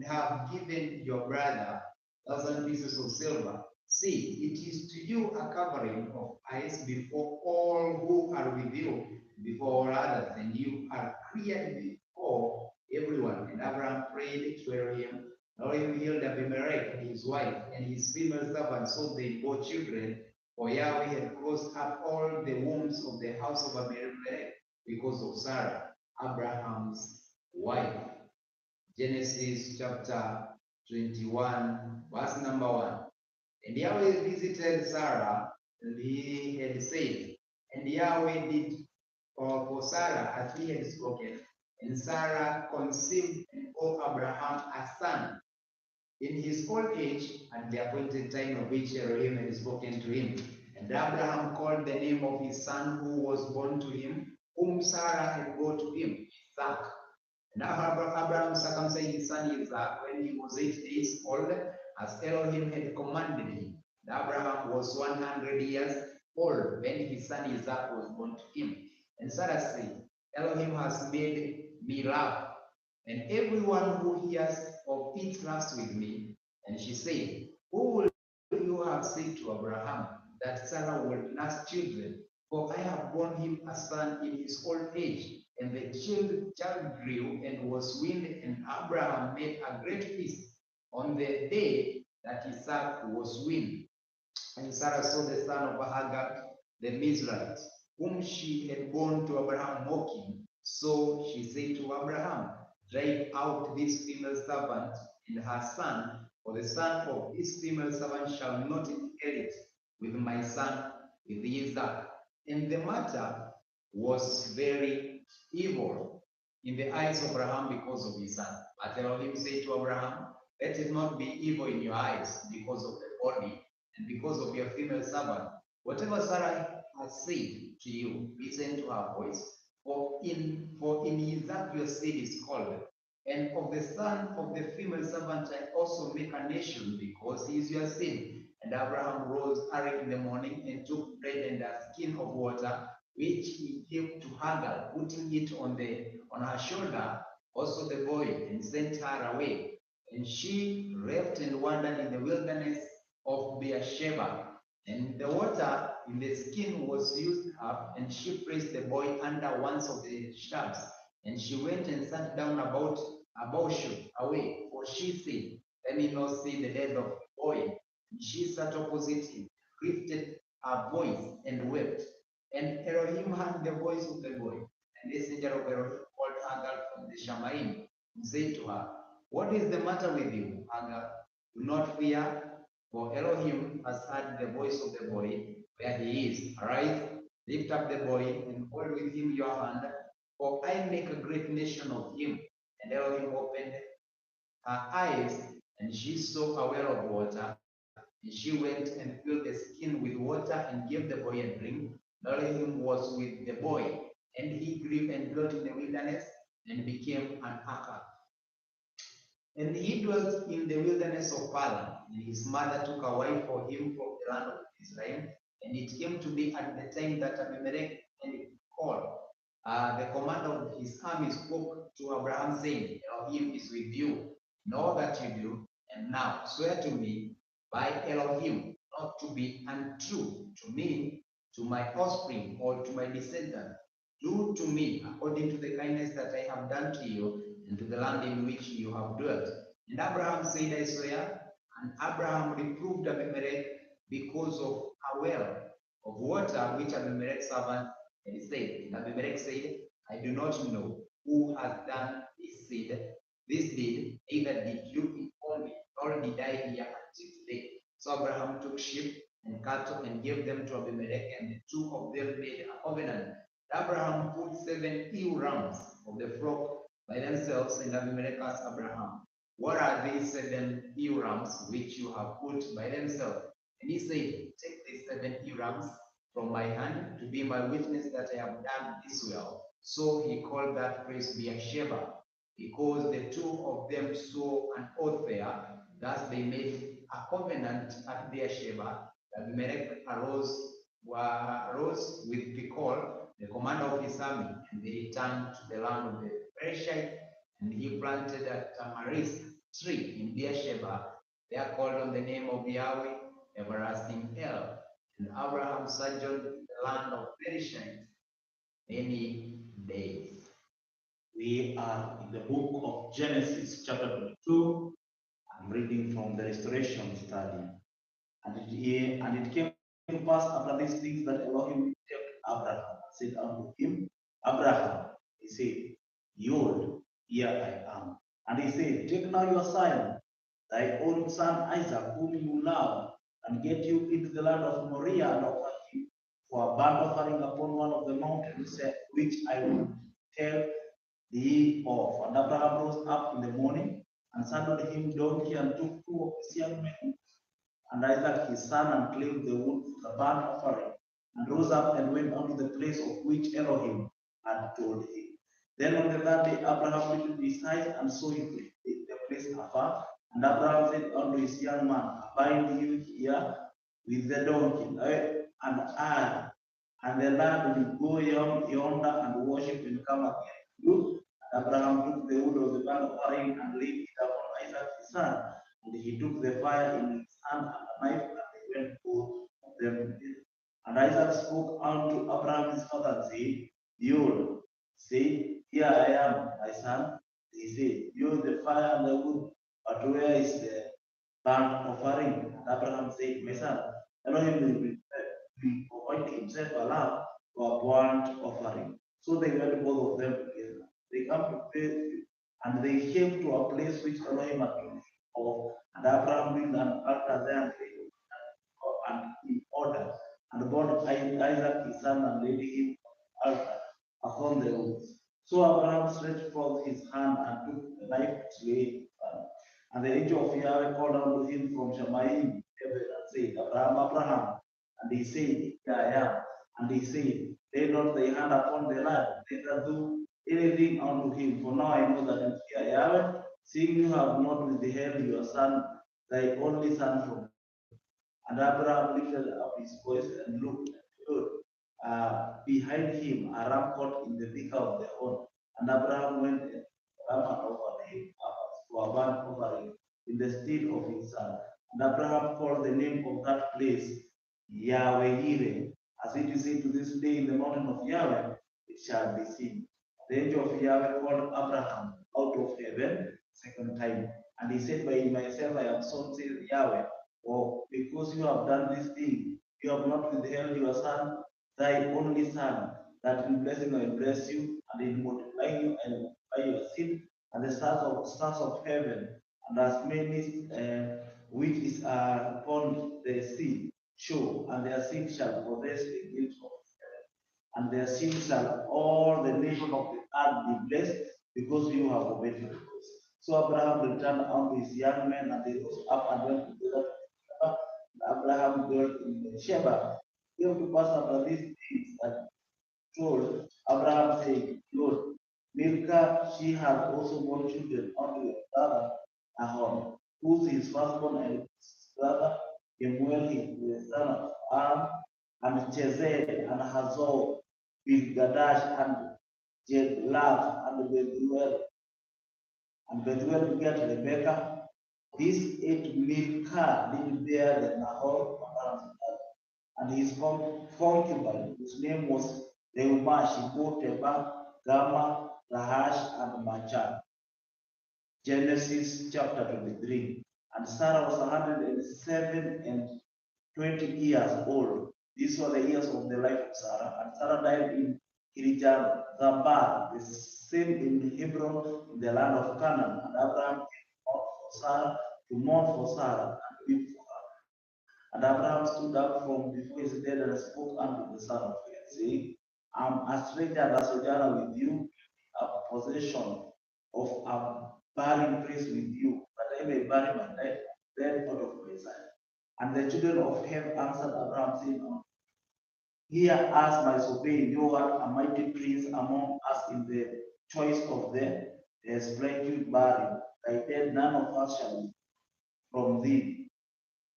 have given your brother 1,000 pieces of silver. See, it is to you a covering of eyes before all who are with you, before all others, and you are cleared before everyone. And Abraham prayed to Elohim. Elohim healed Abimelech and his wife and his female servants, so they bore children. For Yahweh had closed up all the wombs of the house of Abimelech because of Sarah, Abraham's wife. Genesis chapter 21, verse number 1. And Yahweh visited Sarah, and he had said, and Yahweh did for Sarah as he had spoken. And Sarah conceived and bore Abraham a son in his old age at the appointed time of which Elohim had spoken to him. And Abraham called the name of his son who was born to him, whom Sarah had brought to him, Isaac. Now Abraham circumcised his son Isaac when he was 8 days old, as Elohim had commanded him. And Abraham was 100 years old when his son Isaac was born to him. And Sarah said, Elohim has made me laugh, and everyone who hears of it laughs with me. And she said, who will you have said to Abraham that Sarah will nurse children? For I have borne him a son in his old age. And the child grew and was weaned, and Abraham made a great feast on the day that Isaac was weaned. And Sarah saw the son of Hagar, the Mizraite, whom she had borne to Abraham mocking. So she said to Abraham, drive out this female servant and her son, for the son of this female servant shall not inherit with my son, with Isaac. And the matter was very evil in the eyes of Abraham because of his son. But Elohim said to Abraham, let it not be evil in your eyes because of the body and because of your female servant. Whatever Sarah has said to you, listen to her voice. For in Isaac your seed is called, and of the son of the female servant I also make a nation, because he is your seed. And Abraham rose early in the morning and took bread and a skin of water, which he gave to Hagar, putting it on her shoulder, also the boy, and sent her away. And she left and wandered in the wilderness of Beersheba. And the water in the skin was used up, and she placed the boy under one of the shrubs. And she went and sat down about a bushel away, for she said, let me not see the death of the boy. And she sat opposite him, lifted her voice, and wept. And Elohim heard the voice of the boy. And the messenger of Elohim called Hagar from the Shamaim, and said to her, what is the matter with you, Hagar? Do not fear, for Elohim has heard the voice of the boy where he is. Arise, lift up the boy, and hold with him your hand, for I make a great nation of him. And Elohim opened her eyes, and she saw a well of water, And she went and filled the skin with water and gave the boy a drink. Elohim was with the boy, and he grew and dwelt in the wilderness and became an Akar. And he dwelt in the wilderness of Paran, and his mother took a wife for him from the land of Israel. And it came to be at the time that Abimelech and called, the commander of his army spoke to Abraham, saying, Elohim is with you in all that you do, and now swear to me by Elohim not to be untrue to me, to my offspring, or to my descendants. Do to me according to the kindness that I have done to you, and to the land in which you have dwelt. And Abraham said, I swear. And Abraham reproved Abimelech because of a well of water which Abimelech's servant had said. And Abimelech said, I do not know who has done this deed, neither did you inform me, nor did I hear until today. So Abraham took sheep and cattle and gave them to Abimelech, and the two of them made a covenant. Abraham put 7 ewe rams of the flock by themselves, and Abimelech asked Abraham, what are these 7 ewe rams which you have put by themselves? And he said, take these 7 ewe rams from my hand to be my witness that I have done this well. So he called that place Beersheba, because the two of them swore an oath there. Thus they made a covenant at Beersheba. Abimelech arose with Phicol, the commander of his army, and they returned to the land of the Perizzites, and he planted a tamarisk tree in Beersheba. They are called on the name of Yahweh, everlasting El. And Abraham sojourned in the land of Perizzites many days. We are in the book of Genesis, chapter 22. I'm reading from the restoration study. And it came to pass after these things that Elohim kept Abraham, said unto him, Abraham, he said, behold, here I am. And he said, take now your son, thy own son Isaac, whom you love, and get you into the land of Moriah and offer him for a burnt offering upon one of the mountains, which I will tell thee of. And Abraham rose up in the morning and saddled him donkey and took 2 of his young men and Isaac his son, and clave the wood for the burnt offering, and rose up and went unto the place of which Elohim had told him. Then on the third day Abraham lifted his eyes and saw the place afar. And Abraham said unto his young man, abide you here with the donkey, and the lad will go yonder and worship and come again. Look, Abraham took the wood of the burnt offering and laid it upon Isaac his son. And he took the fire in his hand and a knife, and they went both of them together. And Isaac spoke unto Abraham his father, and said, behold, say, here I am, my son. He said, behold the fire and the wood, but where is the burnt offering? And Abraham said, my son, Elohim will provide himself a lamb for a burnt offering. So they went both of them together. They come to place, and they came to a place which Elohim had told of, and Abraham built an altar there and in order, and brought Isaac his son and laid him on the altar upon the woods. So Abraham stretched forth his hand and took the knife to slay his son. And the angel of Yahweh called unto him from Shamayim, heaven, and said, Abraham, Abraham. And he said, here I am. And he said, lay not thy hand upon the lad, neither do anything unto him. For now I know that you fear Yahweh, seeing you have not withheld your son, thy only son from me. And Abraham lifted up his voice and looked, and behold, behind him a ram caught in the thicket of the horn. And Abraham went and ram and offered him for a burnt offering in the stead of his son. And Abraham called the name of that place Yahweh Yireh, as it is said to this day, in the mountain of Yahweh it shall be seen. The angel of Yahweh called Abraham out of heaven second time, and he said, by myself I am son, says Yahweh, for because you have done this thing, you have not withheld your son, thy only son, that in blessing I will bless you, and in multiplying you I will multiply your seed, and the stars of heaven, and as many which is upon the sea shore, and their seed shall possess the gates of heaven, and their seed shall all the nation of the earth be blessed, because you have obeyed my voice. So Abraham returned unto his young men, and they rose up and went together. Abraham dwelt in Sheba. Came to pass after these things that told Abraham, saying, Lord, Milcah, she had also borne children unto your brother Nahor, who's his firstborn, and his brother Kemuel, the son of Aram, and Chezel, and Hazor, with Gadash, and Jedlav, and Bethuel. And Bethuel begat Rebekah. These 8 Milcah did bear the Nahor, Abraham's brother, and his concubine, whose name was Reumah, she bore Teba, Gama, Rahash, and Machar. Genesis chapter 23. And Sarah was 107 and 20 years old. These were the years of the life of Sarah. And Sarah died in Kirjat Zabad, the same in Hebron, in the land of Canaan. And Abraham came out for Sarah to mourn for Sarah and weep for her. And Abraham stood up from before his dead and spoke unto the son of God, saying, I'm a stranger and a sojourner with you, a possession of a burying place with you, that I may bury my dead out of my sight. And the children of Ham answered Abraham, saying, Hear us, my sovereign, you are a mighty prince among us in the choice of the splendid burial. Thy dead, none of us shall be from thee,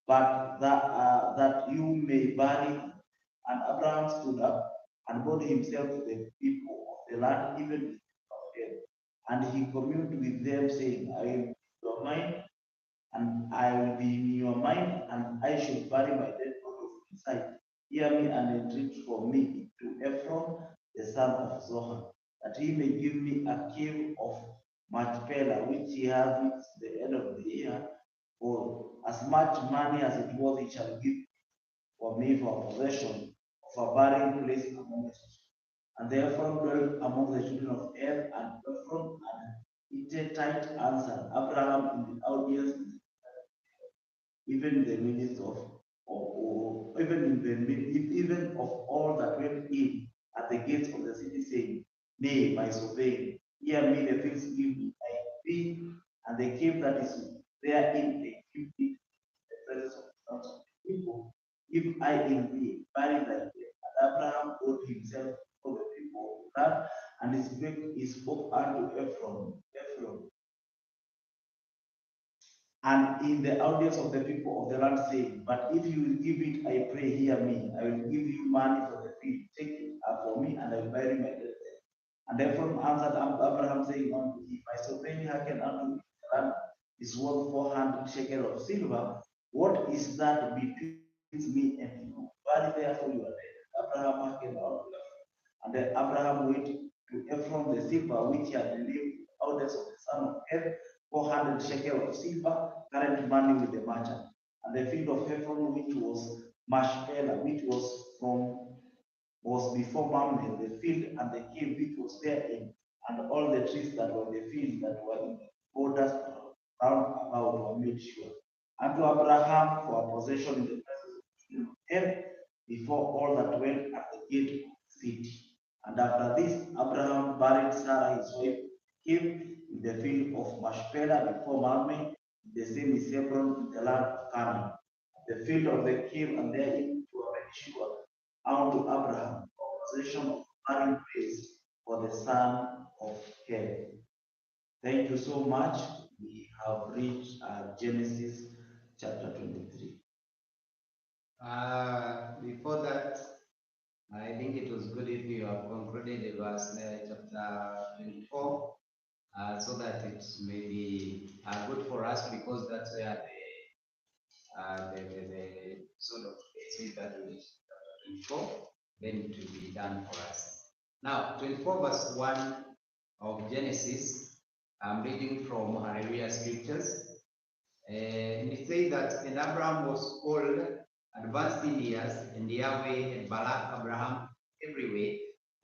but that you may bury. And Abraham stood up and bowed himself to the people of the land, even of them. And he communed with them, saying, I will be your mind, and I will be in your mind, and I should bury my dead out of my sight. Hear me and entreat for me to Ephron, the son of Zohar, that he may give me a cave of Machpelah, which he has reached the end of the year, for as much money as it was, he shall give for me for possession of a burying place among us. And therefore dwelt among the children of Ev and Ephron, and Hittite answered Abraham in the audience, even in the midst or even in the even of all that went in at the gates of the city, saying, Nay, my sovereign, hear me, the fields give me I be, and the cave that is therein they give it in the presence of the sons of the people. If I indeed bury thy dead. And Abraham owed himself for the people of that, and he spoke unto Ephron, and in the audience of the people of the land, saying, But if you will give it, I pray, hear me. I will give you money for the field. Take it for me, and I will bury my dead there. And Ephron answered Abraham, saying unto him, My sovereign, hearken unto me. The land is worth 400 shekels of silver. What is that between me and you? Bury therefore your dead. Abraham hearkened unto Ephron. And then Abraham went to Ephron the silver which he had relieved audience of the son of Heth, 400 shekels of silver, current money with the merchant. And the field of Ephron, which was Mashpelah, which was before Mamre, the field and the cave which was therein, and all the trees that were in the field that were in the borders round about were made sure. Unto Abraham for a possession in the presence of the children of Heth, before all that went at the gate of the city. And after this, Abraham buried Sarah his wife, him in the field of Mashpelah before Mamre, the same is Hebron in the land of Canaan. The field of the cave and therein to a sure unto Abraham, possession of barren place for the son of Heth. Thank you so much. We have reached Genesis chapter 23. Before that, I think it was good if you have concluded the verse chapter 24, so that it may be good for us because that's where the sort of essay that we chapter 24, then it will be done for us. Now, 24 verse 1 of Genesis, I'm reading from Hallelujah Scriptures. And it says that, and Abraham was old, advanced in years, and Yahweh had Balak Abraham every way.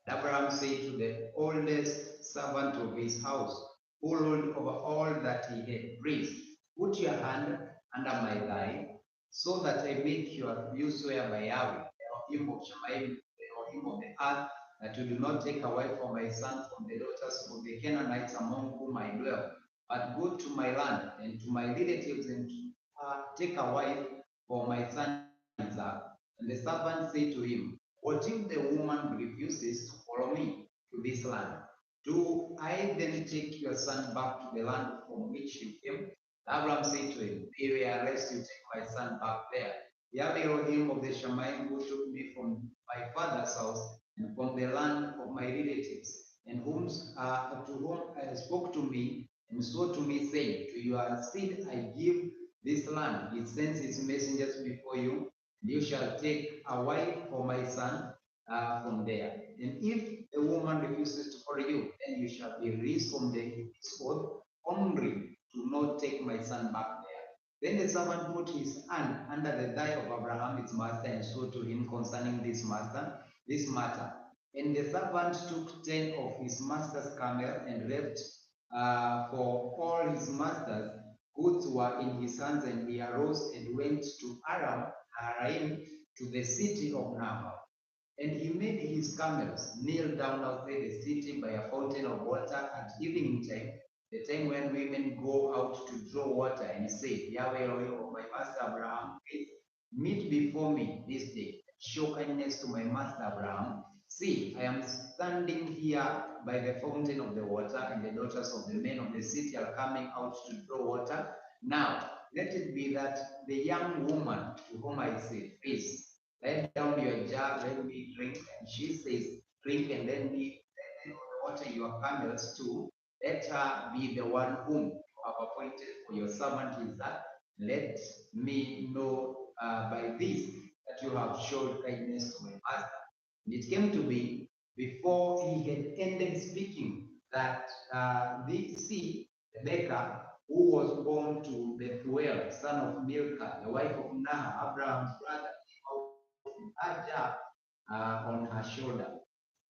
And Abraham said to the oldest servant of his house, who ruled over all that he had raised, Put your hand under my thigh, so that I make you swear by Yahweh, the Elohim of Shemaim, the Elohim of the earth, that you do not take away from my son from the daughters of the Canaanites among whom I dwell, but go to my land and to my relatives and take a wife for my son is up. And the servant said to him, what if the woman refuses to follow me to this land? Do I then take your son back to the land from which you came? Abraham said to him, be lest you take my son back there. Yahweh Elohim of the Shemaim, who took me from my father's house and from the land of my relatives, and to whom I spoke to me and swore to me, saying, to your seed I give this land. He sends his messengers before you, and you shall take a wife for my son from there. And if the woman refuses to follow you, then you shall be released from this oath, only to not take my son back there. Then the servant put his hand under the thigh of Abraham, his master, and swore to him concerning this matter. And the servant took 10 of his master's camels and left for all his master's goods were in his hands, and he arose and went to Araim, to the city of Nahor. And he made his camels kneel down outside the city by a fountain of water at evening time, the time when women go out to draw water, and he said, Yahweh Elohim of my master Abraham, please meet before me this day, show kindness to my master Abraham. See, I am standing here by the fountain of the water, and the daughters of the men of the city are coming out to draw water. Now, let it be that the young woman to whom I say, please, let down your jar, let me drink. And she says, drink and let me water your camels too. Let her be the one whom you have appointed for your servant Isaac. Let me know by this that you have showed kindness to my master. And it came to be, before he had ended speaking, that Rebecca, who was born to Bethuel, son of Milcah, the wife of Nahor, Abraham's brother, Hajar on her shoulder.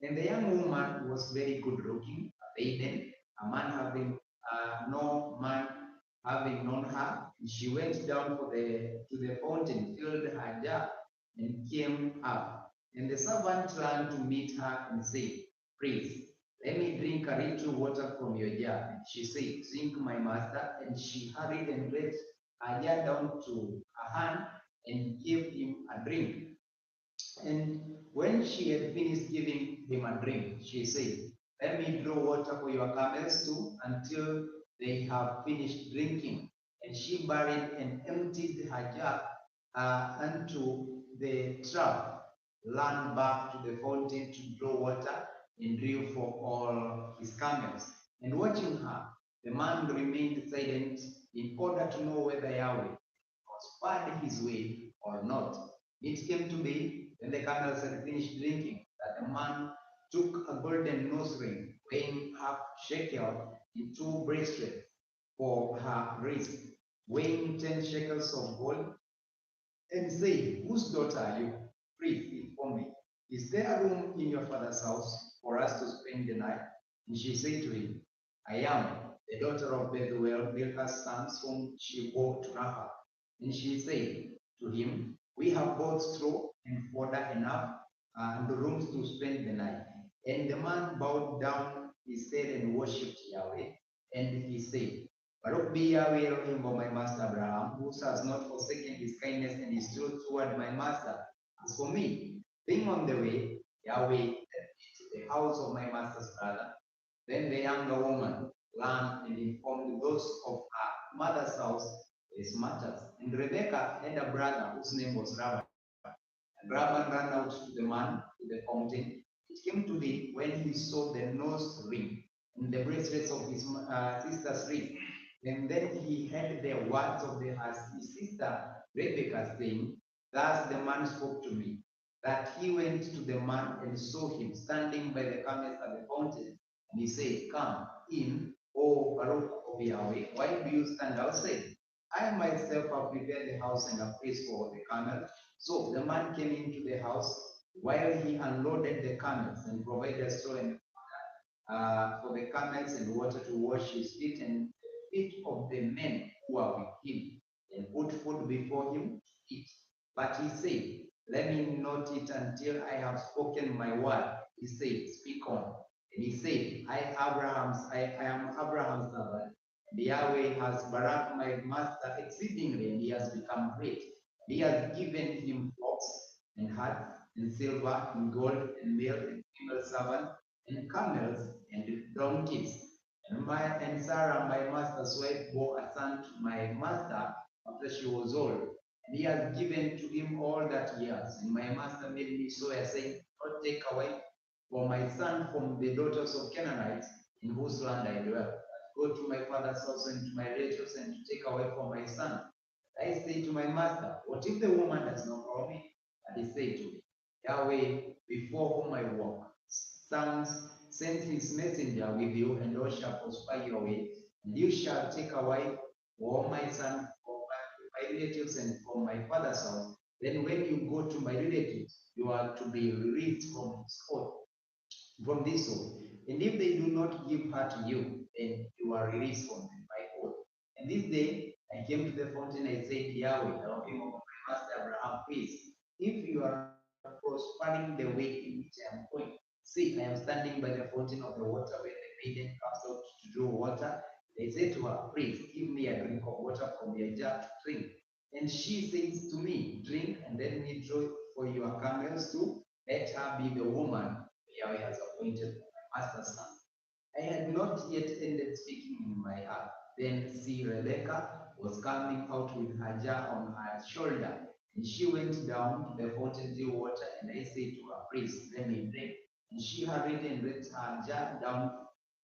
And the young woman was very good looking, a maiden, a man having no man having known her. She went down to the fountain, filled her jar, and came up. And the servant ran to meet her and said, please, let me drink a little water from your jar. And she said, drink, my master. And she hurried and let her jar down to her hand and gave him a drink. And when she had finished giving him a drink, she said, let me draw water for your camels too until they have finished drinking. And she buried and emptied her jar into the trough, ran back to the fountain to draw water and drew for all his camels. And watching her, the man remained silent in order to know whether Yahweh spared his way or not. It came to be, when the camels had finished drinking, that the man took a golden nose ring, weighing half shekel, in 2 bracelets for her wrist, weighing 10 shekels of gold, and said, whose daughter are you? Please inform me. Is there room in your father's house for us to spend the night? And she said to him, I am the daughter of Bethuel, Milcah's sons, whom she bore to Nahor. And she said to him, we have both straw and fodder enough and rooms to spend the night. And the man bowed down his head and worshipped Yahweh. And he said, Baruch be Yahweh Elohim of my master Abraham, who has not forsaken his kindness and his truth toward my master. As for me, being on the way, Yahweh led me to the house of my master's brother. Then the younger woman ran and informed those of her mother's house his matters. And Rebekah had a brother whose name was Rabban. And Rabban ran out to the man, to the fountain. It came to be when he saw the nose ring and the bracelets of his sister's ring. And then he heard the words of his sister Rebekah saying, thus the man spoke to me, that he went to the man and saw him standing by the camels at the fountain. And he said, come in, O Baruch of Yahweh, why do you stand outside? I myself have prepared the house and a place for the camels. So the man came into the house while he unloaded the camels and provided straw and for the camels and water to wash his feet and the feet of the men who were with him, and put food before him to eat. But he said, let me not eat until I have spoken my word. He said, speak on. And he said, I am Abraham's servant. And Yahweh has baraked my master exceedingly, and he has become great. He has given him flocks and herds and silver and gold and male and female servants and camels and donkeys. And Sarah, my master's wife, bore a son to my master after she was old. And he has given to him all that he has. And my master made me swear, saying, not take away for my son from the daughters of Canaanites in whose land I dwell. Go to my father's house and to my relatives and to take away for my son. I say to my master, what if the woman does not follow me? And he said to me, Yahweh, before whom I walk, sends his messenger with you, and all shall prosper your way. And you shall take away for my son, for my relatives, and from my father's house. Then when you go to my relatives, you are to be released from his oath, from this oath. And if they do not give her to you, then you are released from my oath. And this day I came to the fountain, I said, Yahweh, Elohim of my master Abraham, please, if you are prospering the way in which I am going, see, I am standing by the fountain of the water where the maiden comes out to draw water. They said to her, please, give me a drink of water from your jar to drink. And she says to me, drink, and let me draw for your camels too. Let her be the woman Yahweh has appointed my master's son. I had not yet ended speaking in my heart. Then see, Rebekah was coming out with her jar on her shoulder, and she went down to the fountain to water, and I said to her, please, let me drink. And she hurried and let her jar down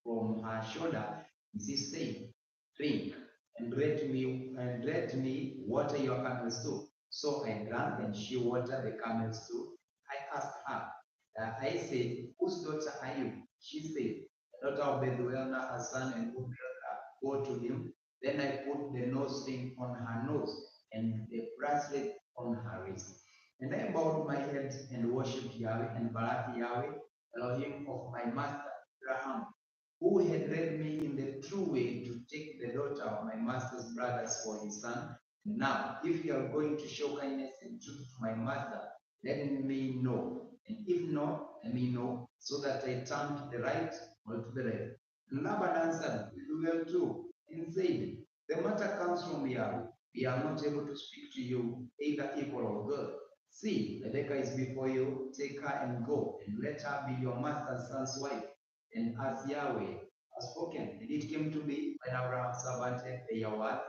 from her shoulder, and she said, drink, and let me water your camels too. So I drank, and she watered the camels too. I asked her, I said, whose daughter are you? She said, the daughter of Bethuel, her son, and who go to him. Then I put the nose ring on her nose and the bracelet on her wrist. And I bowed my head and worshipped Yahweh and Barak Yahweh, Elohim of my master Abraham, who had led me in the true way to take the daughter of my master's brothers for his son. Now, if you are going to show kindness and truth to my master, let me know. And if not, let me know, so that I turn to the right or to the left. And Laban answered, we will too, and said, the matter comes from Yahweh. We are not able to speak to you either evil or good. See, Rebekah is before you. Take her and go, and let her be your master's son's wife. And as Yahweh has spoken, and it came to be when Abraham's servant heard the word,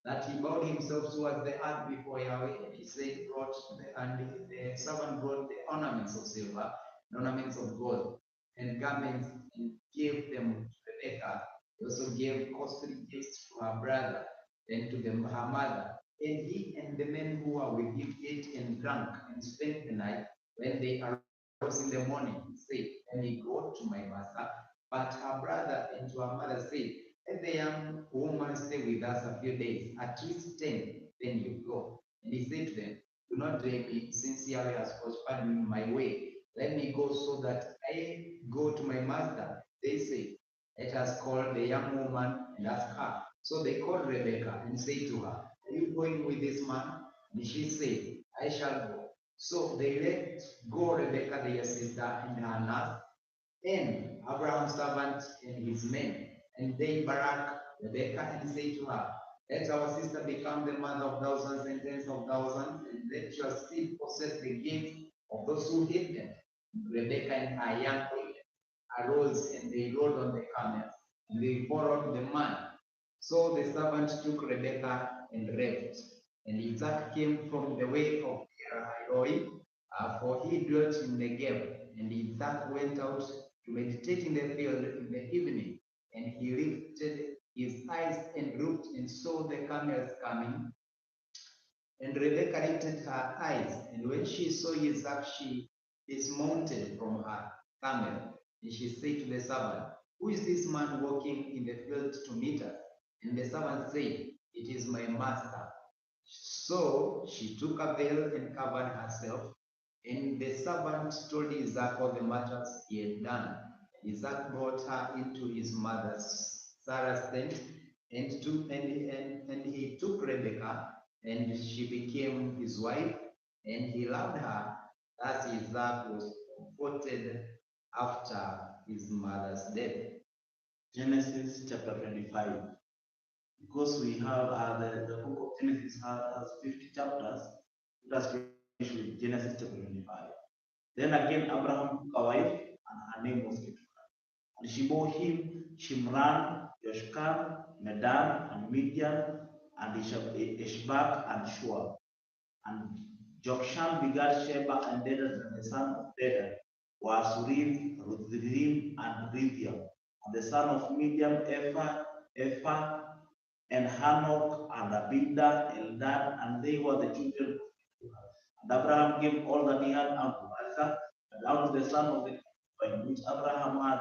that he bowed himself towards the earth before Yahweh, and he said, the servant brought the ornaments of silver, the ornaments of gold, and garments, and gave them to Rebekah. He also gave costly gifts to her brother and to her mother. And he and the men who were with him ate and drank and spent the night. When they arose in the morning, he said, let me go to my master. But her brother and to her mother said, let the young woman stay with us a few days, at least 10, then you go. And he said to them, do not delay me, since Yahweh has prospered me in my way. Let me go so that I go to my master. They say, let us call the young woman and ask her. So they called Rebekah and said to her, are you going with this man? And she said, I shall go. So they let go Rebekah, their sister, and her nurse, and Abraham's servant and his men. And they Barak Rebekah and say to her, let our sister become the mother of thousands and tens of thousands, and let your seed possess the gates of those who hate them. Rebekah and her young women arose, and they rode on the camels, and they followed the man. So the servant took Rebekah and left. And Isaac came from the way of Eloi, for he dwelt in the Negev. And Isaac went out to meditate in the field in the evening. And he lifted his eyes and looked and saw the camels coming. And Rebekah lifted her eyes, and when she saw Isaac, she dismounted from her camel. And she said to the servant, who is this man walking in the field to meet us? And the servant said, it is my master. So she took a veil and covered herself. And the servant told Isaac all the matters he had done. Isaac brought her into his mother's Sarah's tent, and he took Rebekah, and she became his wife, and he loved her. Thus Isaac was comforted after his mother's death. Genesis chapter 25. Because we have the book of Genesis has 50 chapters, Let us finish with Genesis chapter 25. Then again, Abraham took a wife, and her name was Keturah. And she bore him Shimran, Yoshkan, Medan, and Midian, and Ishbak, and Shua. And Jokshan begat Sheba and Dedan, and the son of Dedan was Surim, Ruthrim, and Rithiam. And the son of Midian, Ephah, and Hanok, and Abida, Eldad, and they were the children of Keturah. And Abraham gave all that he had unto Isaac, and unto the son of the Philistine, which Abraham had.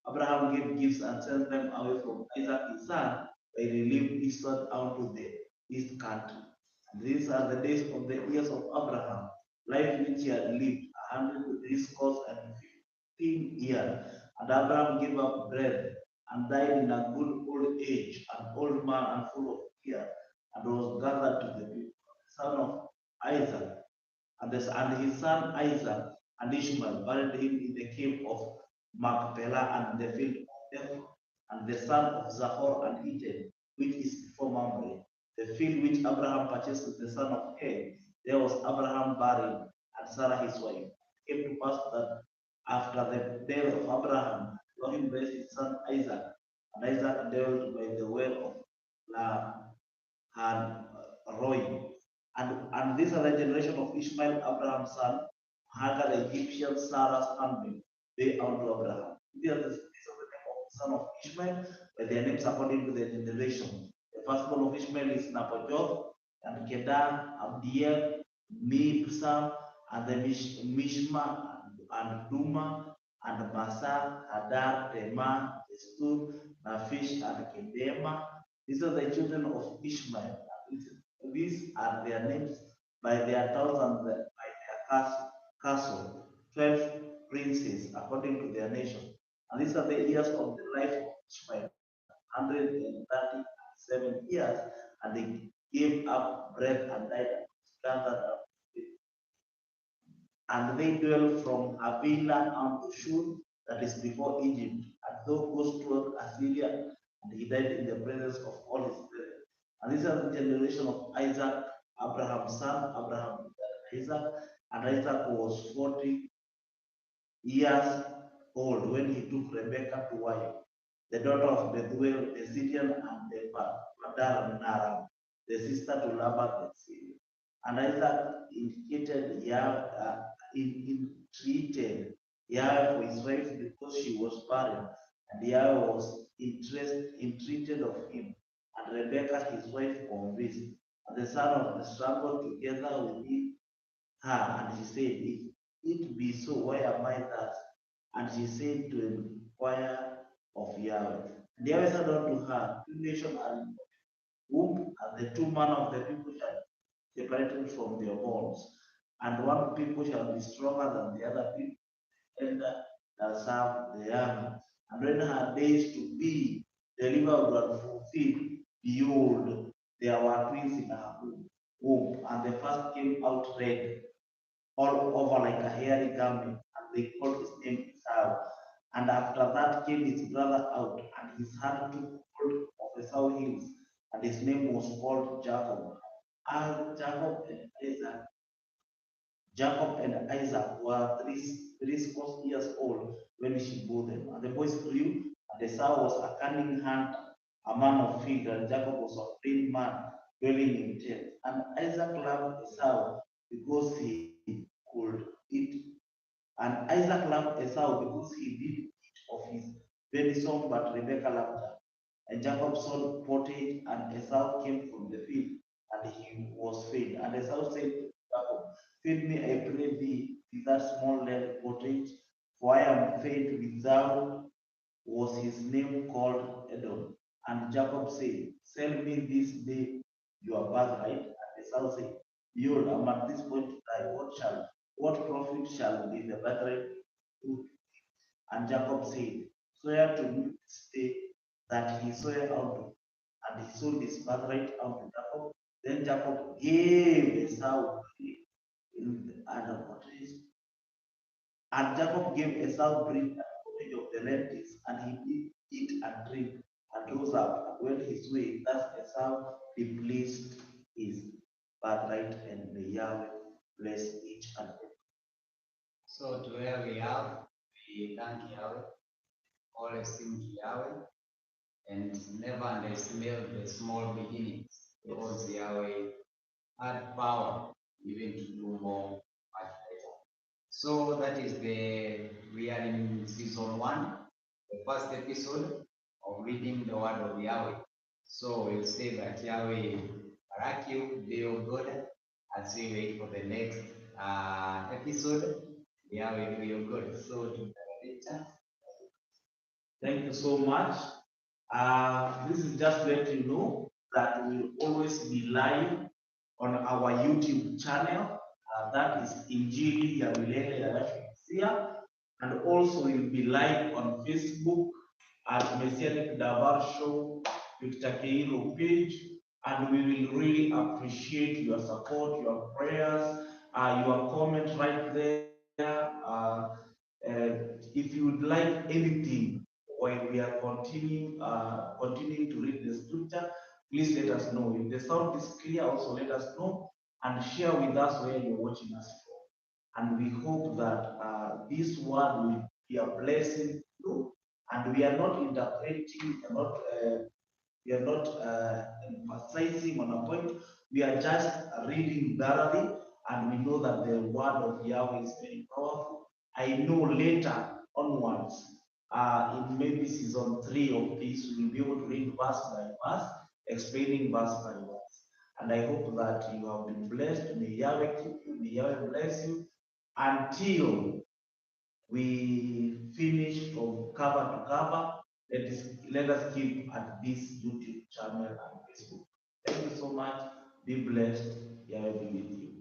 Abraham gave gifts and sent them away from Isaac his son, where he lived eastward unto the east country. And these are the days of the years of Abraham, life which he had lived, 115 years. And Abraham gave up breath and died in a good old age, an old man and full of fear, and was gathered to the people. The son of Isaac, and his son Isaac and Ishmael buried him in the cave of Machpelah and the field of Ephron, and the son of Zahor and Eden, which is before Mamre, the field which Abraham purchased with the son of Hay. There was Abraham buried, and Sarah his wife. It came to pass that after the death of Abraham, Elohim raised his son Isaac, and Isaac dwelt by the well of La and Roy. And these are the generation of Ishmael, Abraham's son, Hagar the Egyptian, Sarah's handmaid, they unto Abraham. These are the name of the son of Ishmael, by their names according to their generation. The firstborn of Ishmael is Nabajoth, and Kedar, Abdiel, Mibsam, and the Mishma, and Duma, and Masa, Hadar, Teman, Estur, Nafish, and Kedema. These are the children of Ishmael. These are their names by their towns and by their castle, 12 princes according to their nation. And these are the years of the life of Ishmael, 137 years, and they gave up breath and died scattered. And they dwell from Havilah unto Shur, that is before Egypt, and thou goes toward Assyria, and he died in the presence of all his brethren. And this is the generation of Isaac, Abraham's son. Abraham begat Isaac, and Isaac was 40 years old when he took Rebekah to wife, the daughter of Bethuel the Syrian, and the Padar Naram, the sister to Laban the Syrian. And Isaac entreated Yahweh for his wife because she was barren, and Yahweh was entreated of him. And Rebekah his wife convinced, and the son of the struggled together with her, and she said, if it be so, why am I thus? And she said to inquire of Yahweh. And Yahweh said unto her, two nations are in womb, and the two men of the people shall be separated from their bones. And one people shall be stronger than the other people, and shall serve the younger. And when her days to be delivered were fulfilled, behold, there were twins in her womb, and the first came out red all over like a hairy garment, and they called his name Esau. And after that came his brother out, and his hand took hold of Esau's heels, and his name was called Jacob. And Jacob and Isaac were three score years old when she bore them. And the boys grew, and Esau was a cunning hunter, a man of figure, and Jacob was a plain man dwelling in tents. And Isaac loved Esau because he could eat. And Isaac loved Esau because he did eat of his venison, but Rebekah loved her. And Jacob sold pottage, and Esau came from the field, and he was fed. And Esau said to Jacob, feed me, I pray thee, with that small land pottage, for I am fed without. Was his name called Edom. And Jacob said, sell me this day your birthright. And Esau said, behold, I'm at this point to die. What profit shall be the birthright to? And Jacob said, swear to me this day that he swear unto, and he sold his birthright unto Jacob. Then Jacob gave Esau and pottage, and Jacob gave Esau bread and pottage of the lentils, and he did eat and drink, and rose up and went his way. Thus Esau replaced his birthright, and the Yahweh bless each and every. So to where we have, we thank Yahweh, all esteem to Yahweh, and never underestimate the small beginnings, because Yahweh had power even to do more, much better. So that is we are in season 1, the first episode of reading the word of Yahweh. So we'll say that Yahweh barak you, be your good, as we wait for the next episode. Yahweh be your good. So to Victor. Thank you so much. This is just to let you know that we will always be live on our YouTube channel. That is Injili ya Milele ya Yashua, and also we'll be live on Facebook at Messianic Dabar Show, Victor Keiro page, and we will really appreciate your support, your prayers, your comments right there. If you would like anything while we are continuing to read the scripture, please let us know. If the sound is clear, also let us know and share with us where you're watching us from. And we hope that this word will be a blessing to you. And we are not interpreting, we are not emphasizing on a point. We are just reading thoroughly, and we know that the word of Yahweh is very powerful. I know later onwards, in maybe season 3 of this, we will be able to read verse by verse, explaining verse by verse. And I hope that you have been blessed. May Yahweh keep you, may Yahweh bless you until we finish from cover to cover. Let us keep at this YouTube channel and Facebook. Thank you so much. Be blessed. Yahweh be with you.